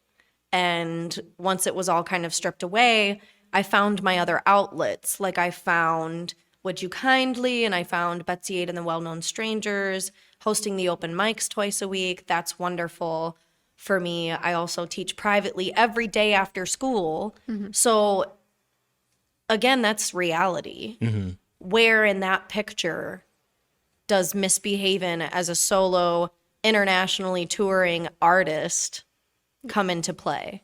and once it was all kind of stripped away, I found my other outlets. Like I found Would You Kindly, and I found Betsy 8 and the Well-Known Strangers, hosting the open mics twice a week. That's wonderful for me. I also teach privately every day after school. So again, that's reality. Where in that picture does Misbehavin' as a solo internationally touring artist come into play?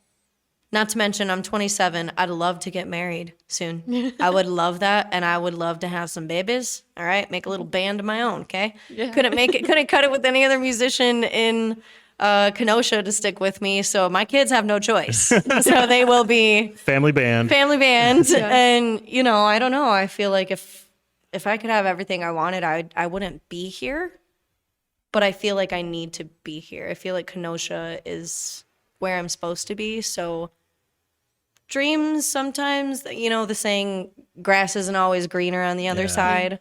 Not to mention, I'm 27. I'd love to get married soon. I would love that, and I would love to have some babies. All right, make a little band of my own. Okay, couldn't cut it with any other musician in Kenosha to stick with me. So my kids have no choice. So they will be Family band. And I don't know. I feel like if I could have everything I wanted, I wouldn't be here. But I feel like I need to be here. I feel like Kenosha is where I'm supposed to be. So dreams sometimes, the saying, grass isn't always greener on the other side.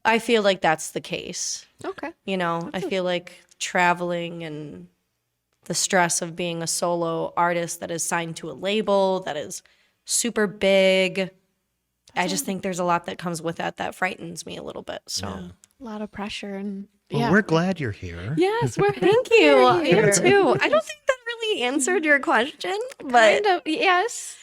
I feel like that's the case. Okay. I feel like traveling and the stress of being a solo artist that is signed to a label that is super big. I just think there's a lot that comes with that frightens me a little bit. So A lot of pressure and Well, we're glad you're here. Yes, we're thank you. You too. I don't think that really answered your question, but kind of, yes.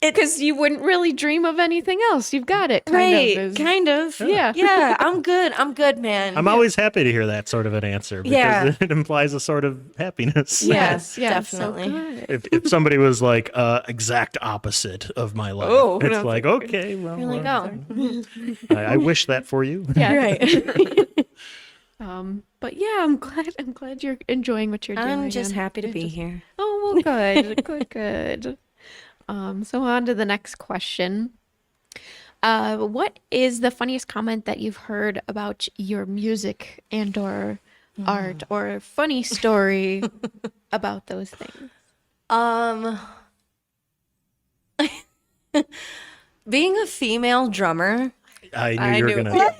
Because you wouldn't really dream of anything else. You've got it. Kind of. Yeah. Yeah, I'm good, man. I'm always happy to hear that sort of an answer because it implies a sort of happiness. Yes, definitely. So If somebody was like exact opposite of my life, it's like, okay, well, You're like, I wish that for you. yeah. right. But yeah, I'm glad you're enjoying what you're doing. I'm just and happy to be here. Oh, well, good, good. So on to the next question. What is the funniest comment that you've heard about your music and or art, or a funny story about those things? Being a female drummer. I knew you were gonna.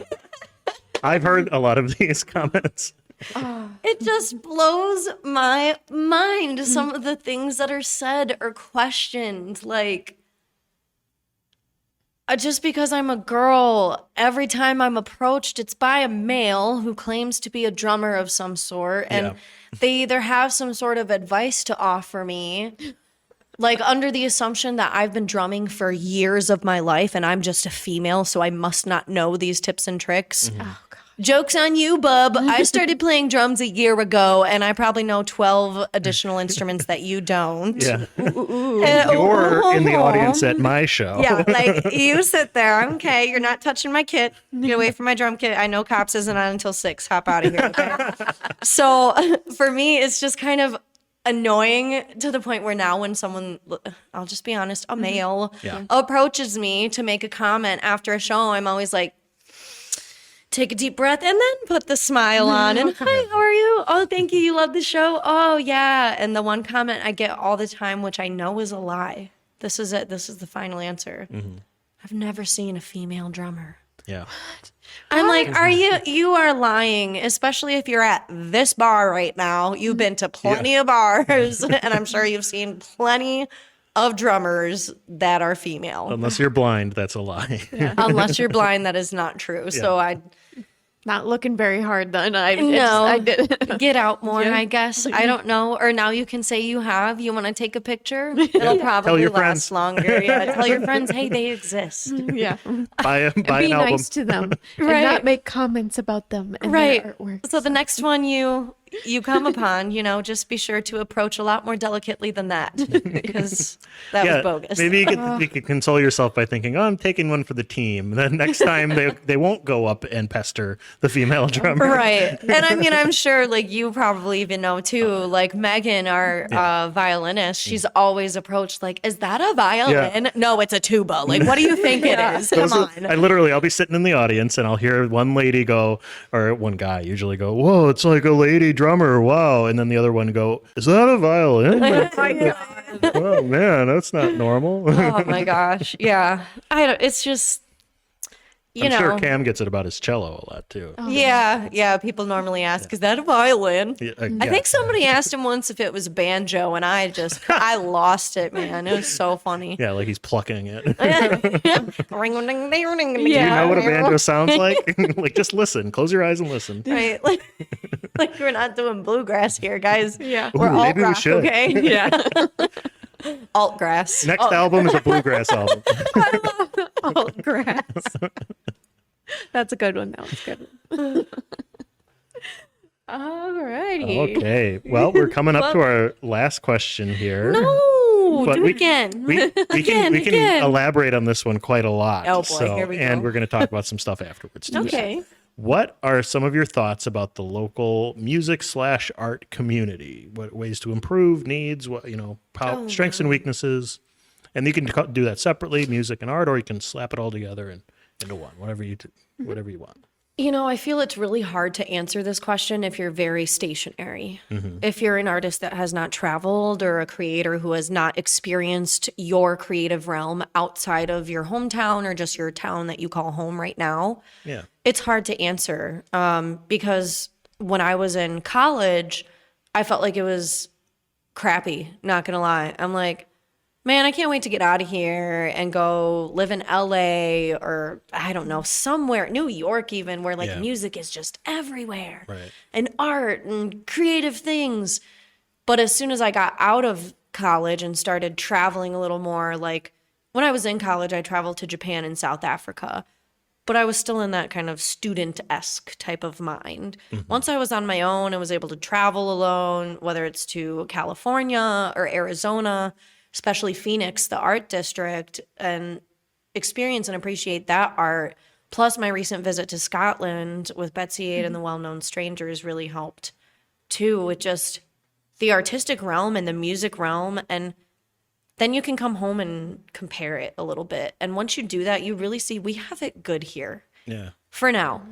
I've heard a lot of these comments. It just blows my mind, some of the things that are said or questioned. Like, just because I'm a girl, every time I'm approached, it's by a male who claims to be a drummer of some sort. And they either have some sort of advice to offer me, like under the assumption that I've been drumming for years of my life and I'm just a female, so I must not know these tips and tricks. Oh, God. Joke's on you, bub. I started playing drums a year ago, and I probably know 12 additional instruments that you don't. Yeah. You're in the audience at my show. Yeah, like you sit there. Okay, you're not touching my kit. Get away from my drum kit. I know Cops isn't on until 6. Hop out of here. Okay? So for me, it's just kind of annoying to the point where now when someone, I'll just be honest, a male approaches me to make a comment after a show, I'm always like, take a deep breath and then put the smile on and hi, how are you? Oh, thank you. You love the show? Oh, yeah. And the one comment I get all the time, which I know is a lie. This is it. This is the final answer. I've never seen a female drummer. Yeah. I'm like, you are lying, especially if you're at this bar right now. You've been to plenty of bars and I'm sure you've seen plenty of drummers that are female. Unless you're blind, that's a lie. Unless you're blind, that is not true. So I Not looking very hard then. I did. get out more, I guess. I don't know. Or now you can say you have. You want to take a picture? It'll probably your last friends. longer. Yeah, tell your friends, hey, they exist. Yeah. Buy Be an album. nice to them and Right. not make comments about them and their artwork. So the next one you come upon, just be sure to approach a lot more delicately than that because that was bogus. Maybe you could console yourself by thinking, oh, I'm taking one for the team. Then next time they won't go up and pester the female drummer. Right. And I mean, I'm sure like you probably even know too, like Megan, our violinist, she's always approached like, is that a violin? Yeah. No, it's a tuba. Like, what do you think it is? Come on. I'll be sitting in the audience and I'll hear one lady go, or one guy usually go, whoa, it's like a lady drummer. Wow. And then the other one go, is that a violin? Oh man, that's not normal. Oh my gosh. Yeah. It's just, I'm sure Cam gets it about his cello a lot too. Yeah. People normally ask, is that a violin? Yeah, I think somebody asked him once if it was banjo, and I lost it, man. It was so funny. Yeah, like he's plucking it. Yeah. Do you know what a banjo sounds like? Like, just listen. Close your eyes and listen. Right. Like we're not doing bluegrass here, guys. Yeah. We're Ooh, alt maybe we rock, should. okay? Yeah. Alt grass. Next album is a bluegrass album. All grass. That's a good one. That was a good one. All righty. Okay. Well, we're coming up to our last question here. No. Oh, But do we- it again. We can again. elaborate on this one quite a lot. Oh, boy, here we go. And we're going to talk about some stuff afterwards too. Okay. What are some of your thoughts about the local music/art community? What ways to improve, needs, what, strengths and weaknesses? And you can do that separately, music and art, or you can slap it all together and into one, whatever you want. I feel it's really hard to answer this question if you're very stationary. If you're an artist that has not traveled or a creator who has not experienced your creative realm outside of your hometown or just your town that you call home right now, Yeah. it's hard to answer because when I was in college, I felt like it was crappy, not gonna lie. I'm like, man, I can't wait to get out of here and go live in LA or I don't know, somewhere, New York even, where like Yeah. music is just everywhere. Right. And art and creative things. But as soon as I got out of college and started traveling a little more, like when I was in college, I traveled to Japan and South Africa. But I was still in that kind of student-esque type of mind. Once I was on my own and was able to travel alone, whether it's to California or Arizona, especially Phoenix, the art district, and experience and appreciate that art. Plus my recent visit to Scotland with Betsy 8 and the Well-Known Strangers really helped too, with just the artistic realm and the music realm. And then you can come home and compare it a little bit. And once you do that, you really see we have it good here Yeah. for now.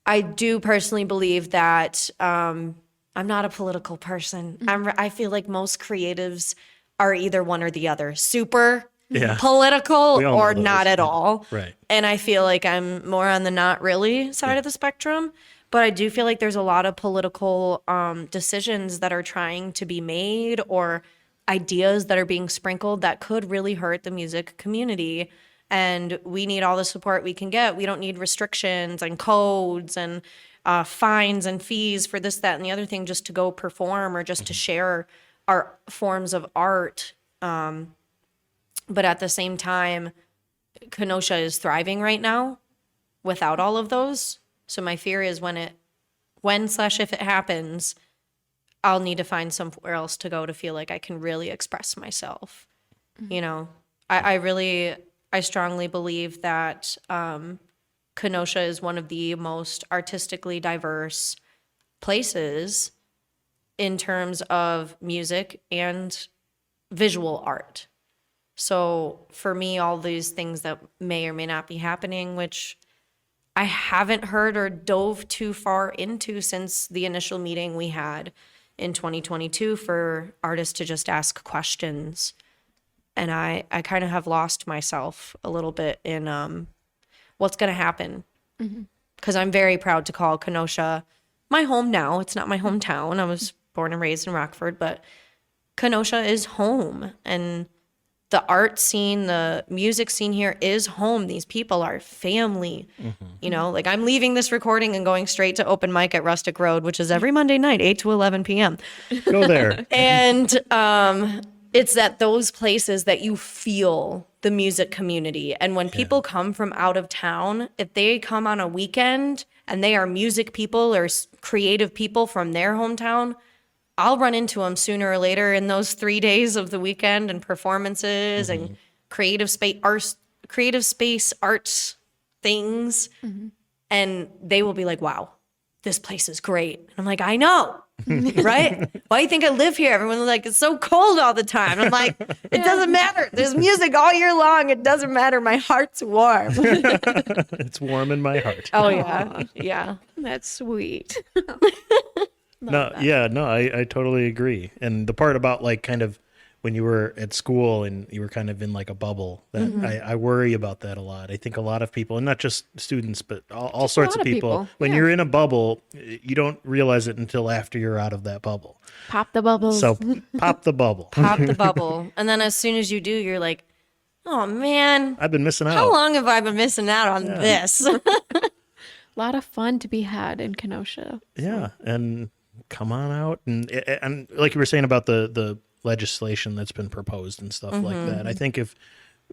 I do personally believe that I'm not a political person. I feel like most creatives are either one or the other, super Yeah. political We all know or those, not at yeah. all. Right. And I feel like I'm more on the not really side of the spectrum. But I do feel like there's a lot of political decisions that are trying to be made or ideas that are being sprinkled that could really hurt the music community. And we need all the support we can get. We don't need restrictions and codes and fines and fees for this, that, and the other thing just to go perform or just to share our forms of art. But at the same time, Kenosha is thriving right now without all of those. So my fear is when/if it happens, I'll need to find somewhere else to go to feel like I can really express myself. I strongly believe that Kenosha is one of the most artistically diverse places in terms of music and visual art. So for me, all these things that may or may not be happening, which I haven't heard or dove too far into since the initial meeting we had in 2022 for artists to just ask questions. And I kind of have lost myself a little bit in what's going to happen. Because I'm very proud to call Kenosha my home now. It's not my hometown. I was born and raised in Rockford, but Kenosha is home. And the art scene, the music scene here is home. These people are family. Like I'm leaving this recording and going straight to open mic at Rustic Road, which is every Monday night, 8 to 11 p.m. Go there. And it's at those places that you feel the music community. And when people come from out of town, if they come on a weekend and they are music people or creative people from their hometown, I'll run into them sooner or later in those 3 days of the weekend and performances and creative space arts things. And they will be like, wow, this place is great. And I'm like, I know, right? Why do you think I live here? Everyone's like, it's so cold all the time. I'm like, it doesn't matter. There's music all year long. It doesn't matter. My heart's warm. It's warm in my heart. Oh, yeah. Yeah. That's sweet. I totally agree. And the part about like kind of when you were at school and you were kind of in like a bubble, that I worry about that a lot. I think a lot of people, and not just students, but all sorts of lot of people, people. when Yeah. you're in a bubble, you don't realize it until after you're out of that bubble. Pop the bubbles. So pop the bubble. Pop the bubble. And then as soon as you do, you're like, oh, man, I've been missing out. how long have I been missing out on this? A lot of fun to be had in Kenosha. Yeah, and come on out and like you were saying about the legislation that's been proposed and stuff like that. I think if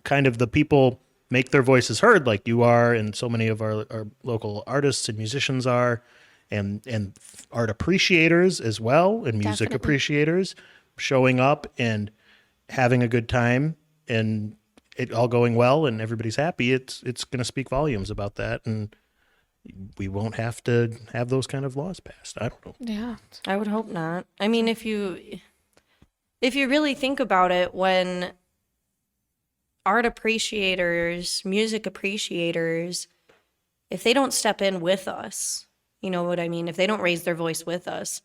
kind of the people make their voices heard, like you are, and so many of our local artists and musicians are, and art appreciators as well, and music Definitely. appreciators showing up and having a good time and it all going well and everybody's happy, it's going to speak volumes about that, and we won't have to have those kind of laws passed. I don't know. Yeah. I would hope not. I mean, if you really think about it, when art appreciators, music appreciators, if they don't step in with us, you know what I mean? If they don't raise their voice with us,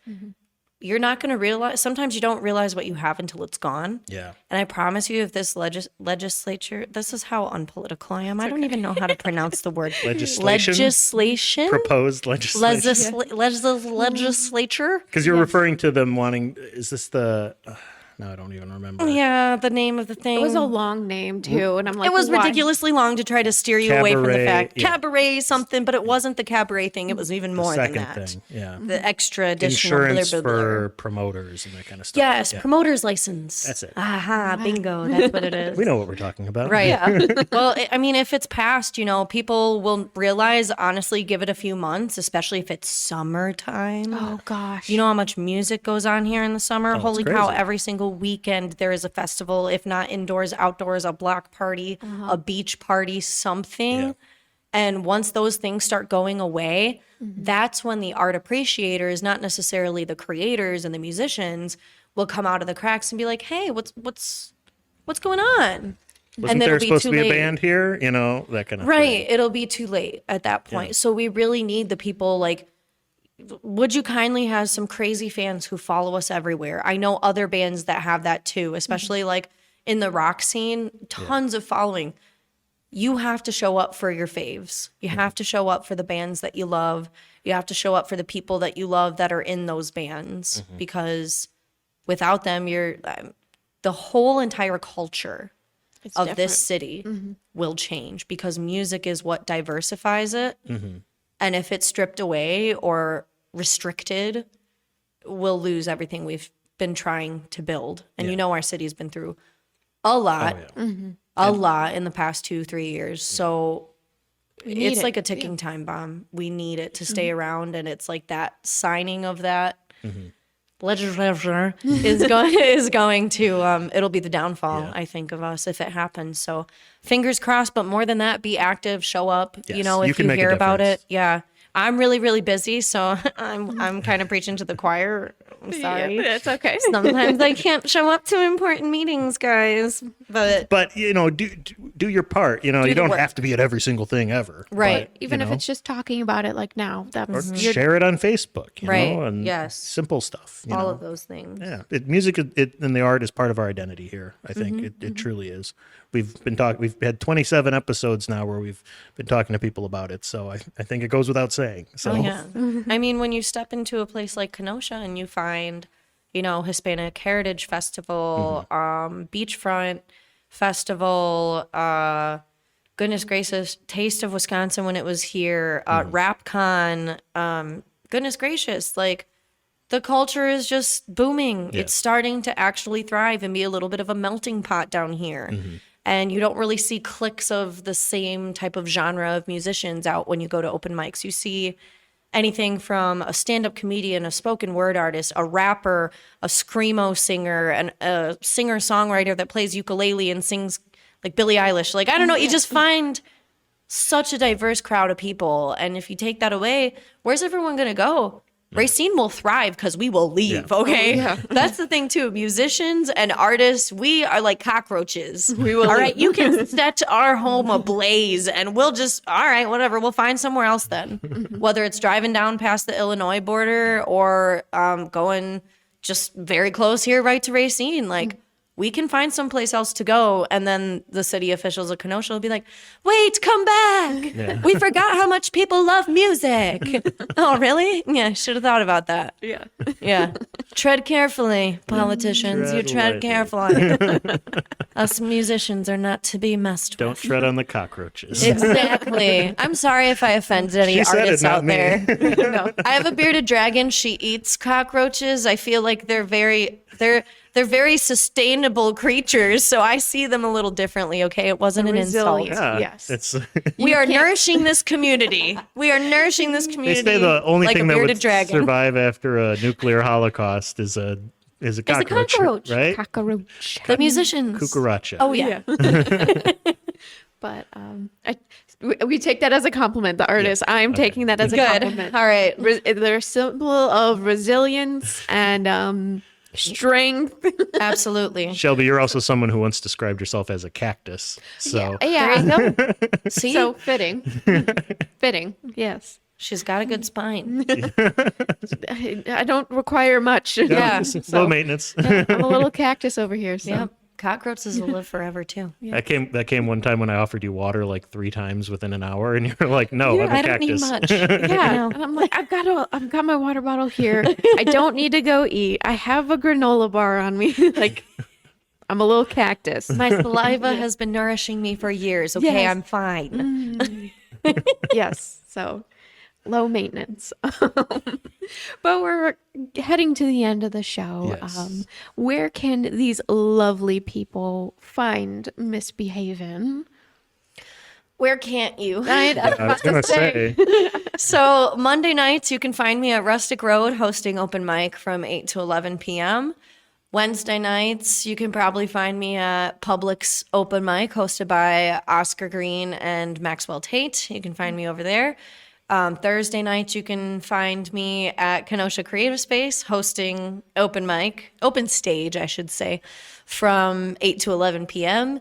you're not going to realize, sometimes you don't realize what you have until it's gone. Yeah. And I promise you, if this legislature, this is how unpolitical I am. I don't even know how to pronounce the word. Legislation? Proposed legislation. Legislature? Because you're referring to them wanting, is this the, no, I don't even remember. Yeah, the name of the thing. It was a long name too, and I'm like, It was why? ridiculously long to try to steer you away from the Cabaret, fact. yeah. Cabaret something, but it wasn't the cabaret thing. It was even more than Second that. thing, yeah. The extra additional Insurance blah, blah, blah. for promoters and that kind of stuff. Yes, Yeah. promoter's license. That's it. Aha, bingo. That's what it is. We know what we're talking about. Right. Well, I mean, if it's passed, you know, people will realize, honestly, give it a few months, especially if it's summertime. Oh gosh. You know how much music goes on here in the summer? it's Holy cow, crazy. every single weekend there is a festival, if not indoors, outdoors, a block party, a beach party, something. Yeah. And once those things start going away, that's when the art appreciators, not necessarily the creators and the musicians, will come out of the cracks and be like, "Hey, what's going on?" Wasn't it'll there be supposed too to be late. a band here? You know, that kind of Right. thing. It'll be too late at that point. Yeah. So we really need the people like, would you kindly have some crazy fans who follow us everywhere? I know other bands that have that too, especially like in the rock scene, tons of following. You have to show up for your faves. You have to show up for the bands that you love. You have to show up for the people that you love that are in those bands, because without them, you're the whole entire culture It's of different. this city will change, because music is what diversifies it. And if it's stripped away or restricted, we'll lose everything we've been trying to build. And Yeah. you know, our city's been through a lot, Oh, yeah. a lot in the past 2-3 years. So need it's it. like a ticking time bomb. We need it to stay around. And it's like that signing of that legislature is going to it'll be the downfall, Yeah. I think, of us if it happens. So fingers crossed, but more than that, be active, show up. You Yes, know, you if can you make a hear about difference. it. Yeah. I'm really, really busy, so I'm kind of preaching to the choir. I'm sorry. Yeah, it's okay. Sometimes I can't show up to important meetings, guys. But But you know, do your part. You know, you the don't work. have to be at every single thing ever. Right. But, Even you if know, it's just talking about it, like now, that's or share it on Facebook. You Right, know, and yes. simple stuff. You all know? of those things. Yeah, music and the art is part of our identity here. I think it truly is. We've had 27 episodes now where we've been talking to people about it. So I think it goes without saying. So Oh, yeah. I mean, when you step into a place like Kenosha and you find, you know, Hispanic Heritage Festival, Beachfront Festival, goodness gracious, Taste of Wisconsin when it was here, RapCon, goodness gracious, like the culture is just booming. Yeah. It's starting to actually thrive and be a little bit of a melting pot down here. And you don't really see cliques of the same type of genre of musicians out when you go to open mics. You see anything from a stand-up comedian, a spoken word artist, a rapper, a screamo singer, and a singer-songwriter that plays ukulele and sings like Billie Eilish. Like, I don't know, you just find such a diverse crowd of people. And if you take that away, where's everyone going to go? Racine will thrive because we will leave, okay? That's the thing, too. Musicians and artists, we are like cockroaches. We will. All right, you can set our home ablaze and we'll just, all right, whatever. We'll find somewhere else then. Whether it's driving down past the Illinois border or going just very close here right to Racine. Like, we can find someplace else to go. And then the city officials of Kenosha will be like, wait, come back. We forgot how much people love music. Oh, really? Yeah, should have thought about that. yeah. Yeah. Tread carefully, politicians. You Tread tread lightly. carefully. Us musicians are not to be messed don't with. tread on the cockroaches. Exactly. I'm sorry if I offended any She said it, artists not out me. there. No. I have a bearded dragon. She eats cockroaches. I feel like they're very sustainable creatures, so I see them a little differently, okay? It wasn't an insult. Resilient. Yeah, Yes. it's We are nourishing this community. We are nourishing this they community. say the only like thing a that bearded would dragon. survive after a nuclear holocaust is a is a It's a cockroach, cockroach. right? Cockroach. The musicians. Cucaracha. Oh, yeah. But we take that as a compliment, the artist. I'm taking that as a Good. compliment. All right. They're a symbol of resilience and strength. Absolutely. Shelby, you're also someone who once described yourself as a cactus. So Yeah, I know. See? So fitting. Fitting, yes. She's got a good spine. I don't require much. Yeah. low maintenance. I'm a little cactus over here. So. Yep. Cockroaches will live forever, too. That came one time when I offered you water like 3 times within an hour, and you're like, "No, I'm a I don't need cactus." much. Yeah, and I'm like, I've got my water bottle here. I don't need to go eat. I have a granola bar on me. Like, I'm a little cactus. My saliva has been nourishing me for years. Okay, Yes. I'm fine. Yes, so low maintenance. But we're heading to the end of the show. Yes. Where can these lovely people find Misbehavin'? Where can't you? I was gonna say, So Monday nights, you can find me at Rustic Road hosting open mic from 8 to 11 p.m. Wednesday nights, you can probably find me at Public's open mic hosted by Oscar Green and Maxwell Tate. You can find me over there. Thursday nights, you can find me at Kenosha Creative Space hosting open stage, I should say, from 8 to 11 p.m.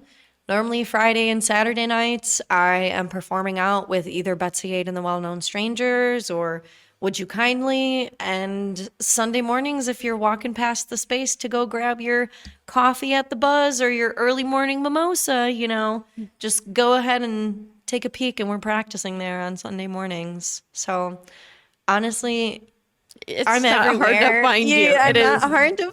Normally Friday and Saturday nights, I am performing out with either Betsy 8 and the Well-Known Strangers or Would You Kindly. And Sunday mornings, if you're walking past the space to go grab your coffee at the Buzz or your early morning mimosa, just go ahead and take a peek, and we're practicing there on Sunday mornings. So honestly, It's I'm not everywhere. hard to find you. Yeah, It is. not hard to.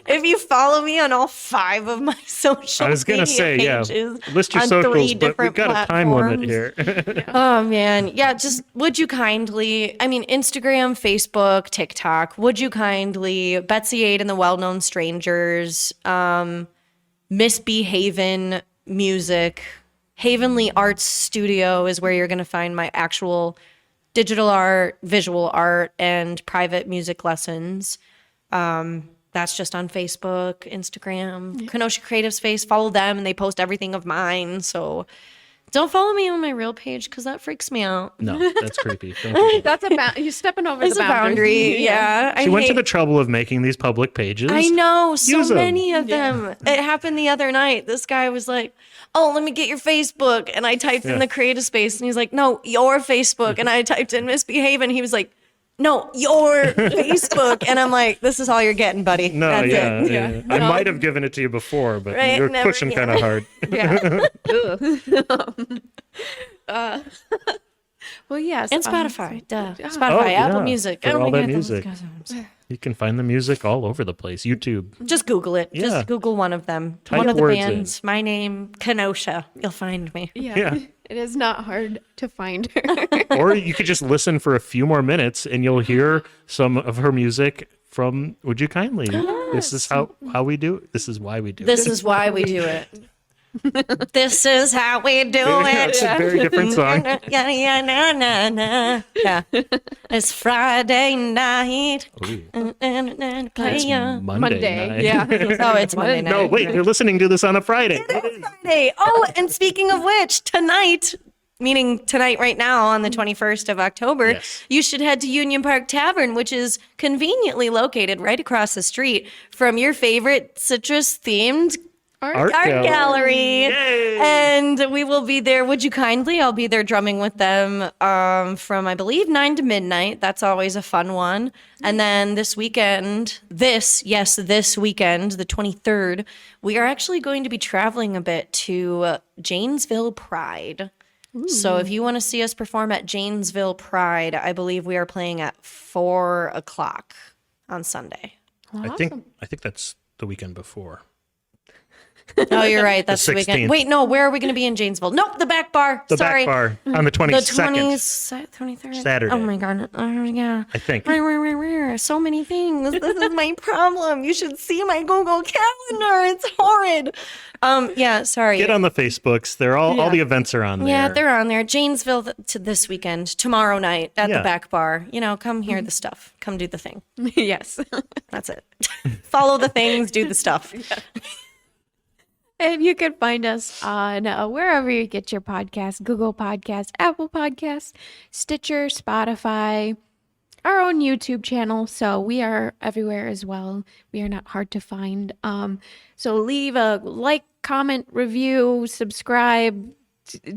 If you follow me on all 5 of my social I was gonna media say, pages, list your on socials, 3 but we've different got a time limit platforms. here. Oh man, yeah. Just Would You Kindly? I mean, Instagram, Facebook, TikTok. Would You Kindly? Betsy 8 and the Well-Known Strangers. Misbehavin' Music. Havenly Arts Studio is where you're gonna find my actual digital art, visual art, and private music lessons. That's just on Facebook, Instagram, Kenosha Creative Space. Follow them, and they post everything of mine. So don't follow me on my real page because that freaks me out. No, that's creepy. Don't do that. That's you're stepping over It's the a boundary. Yeah. She went to the trouble of making these public pages. I know, so Use 'em. many of them. It happened the other night. This guy was like, "Oh, let me get your Facebook." And I typed in the Creative Space, and he's like, "No, your Facebook." And I typed in Misbehave, and he was like, "No, your Facebook." And I'm like, "This is all you're getting, buddy." No, That's yeah, it. yeah. I might have given it to you before, but Right, you're never pushing again. kind of hard. Yeah. Well, yes. And Spotify, duh. Oh, Spotify, Apple yeah, Music. for I don't all think that I have music. You can find the music all over the place. YouTube. Just Google it. Yeah. Just Google one of them. Type One of the words bands. My name, Kenosha. You'll find me. Yeah. It is not hard to find her. Or you could just listen for a few more minutes and you'll hear some of her music from Would You Kindly. This is how we do it. This is why we do This it. is why we do it. This is how we do Yeah, it. it's a very different song. Yeah, yeah, na, na, na. Yeah. It's Friday night. Ooh, Play ya. Monday night. Yeah. Oh, it's Monday night. No, wait, you're listening to this on a Friday. Friday. Oh, and speaking of which, tonight, meaning tonight right now on the 21st of October, Yes. you should head to Union Park Tavern, which is conveniently located right across the street from your favorite citrus-themed Art gallery. Yay! And we will be there. Would You Kindly? I'll be there drumming with them from, I believe, 9 to midnight. That's always a fun one. And then this weekend, this weekend, the 23rd, we are actually going to be traveling a bit to Janesville Pride. So if you want to see us perform at Janesville Pride, I believe we are playing at 4 o'clock on Sunday. I think that's the weekend before. Oh, you're right. That's the 16th. weekend. Wait, no. Where are we going to be in Janesville? Nope, the back bar. The Sorry. back bar on the The 22nd. 23rd. Saturday. Oh my god. Yeah. I think. So many things. This is my problem. You should see my Google Calendar. It's horrid. Yeah. Sorry. Get on the Facebooks. They're all the events are on there. Yeah, they're on there. Janesville to this weekend, tomorrow night at the back bar. You know, come hear the stuff. Come do the thing. Yes. That's it. Follow the things, do the stuff. And you can find us on wherever you get your podcasts, Google Podcasts, Apple Podcasts, Stitcher, Spotify, our own YouTube channel. So we are everywhere as well. We are not hard to find. So leave a like, comment, review, subscribe,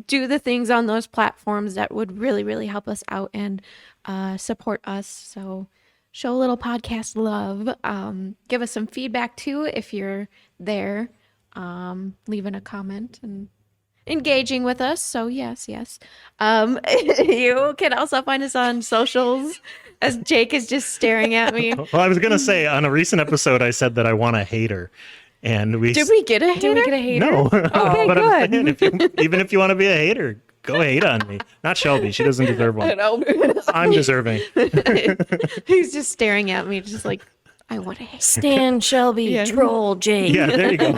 do the things on those platforms that would really, really help us out and support us. So show a little podcast love. Give us some feedback too if you're there. Leaving a comment and engaging with us. So yes. You can also find us on socials as Jake is just staring at me. Well, I was going to say on a recent episode, I said that I want a hater. And Did we get a hater? Did we get a hater? No. Okay, But I'm good. saying, even if you want to be a hater, go hate on me. Not Shelby. She doesn't deserve one. I'm deserving. He's just staring at me, just like, I want to hate. Stan, Shelby, troll, Jake. Yeah, there you go.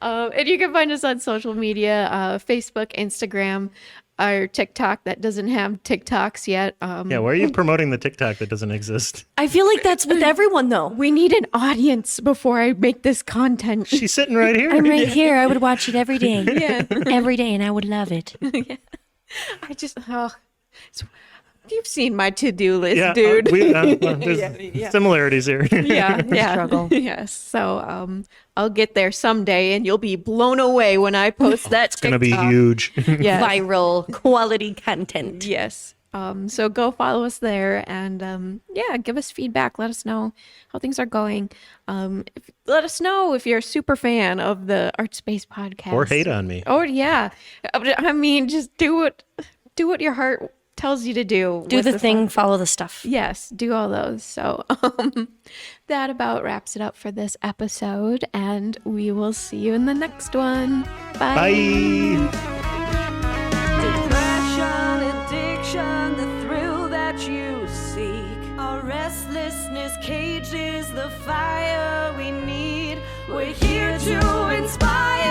And you can find us on social media, Facebook, Instagram, our TikTok that doesn't have TikToks yet. Yeah, why are you promoting the TikTok that doesn't exist? I feel like that's with everyone, though. We need an audience before I make this content. She's sitting right here. I'm right here. I would watch it every day. Yeah. Every day, and I would love it. I just, you've seen my to-do list, Yeah, dude. there's similarities here. yeah. Struggle. Yes. So I'll get there someday, and you'll be blown away when I post that. It's going to be huge. Yes. Viral quality content. Yes. So go follow us there and give us feedback. Let us know how things are going. Let us know if you're a super fan of the ArtSpace podcast. Or hate on me. Oh yeah. I mean, just do what your heart tells you to do. Do with the this thing, one. follow the stuff. Yes, do all those. So that about wraps it up for this episode, and we will see you in the next one. Bye. Depression, addiction, the thrill that you seek. Our restlessness cages the fire we need. We're here to inspire.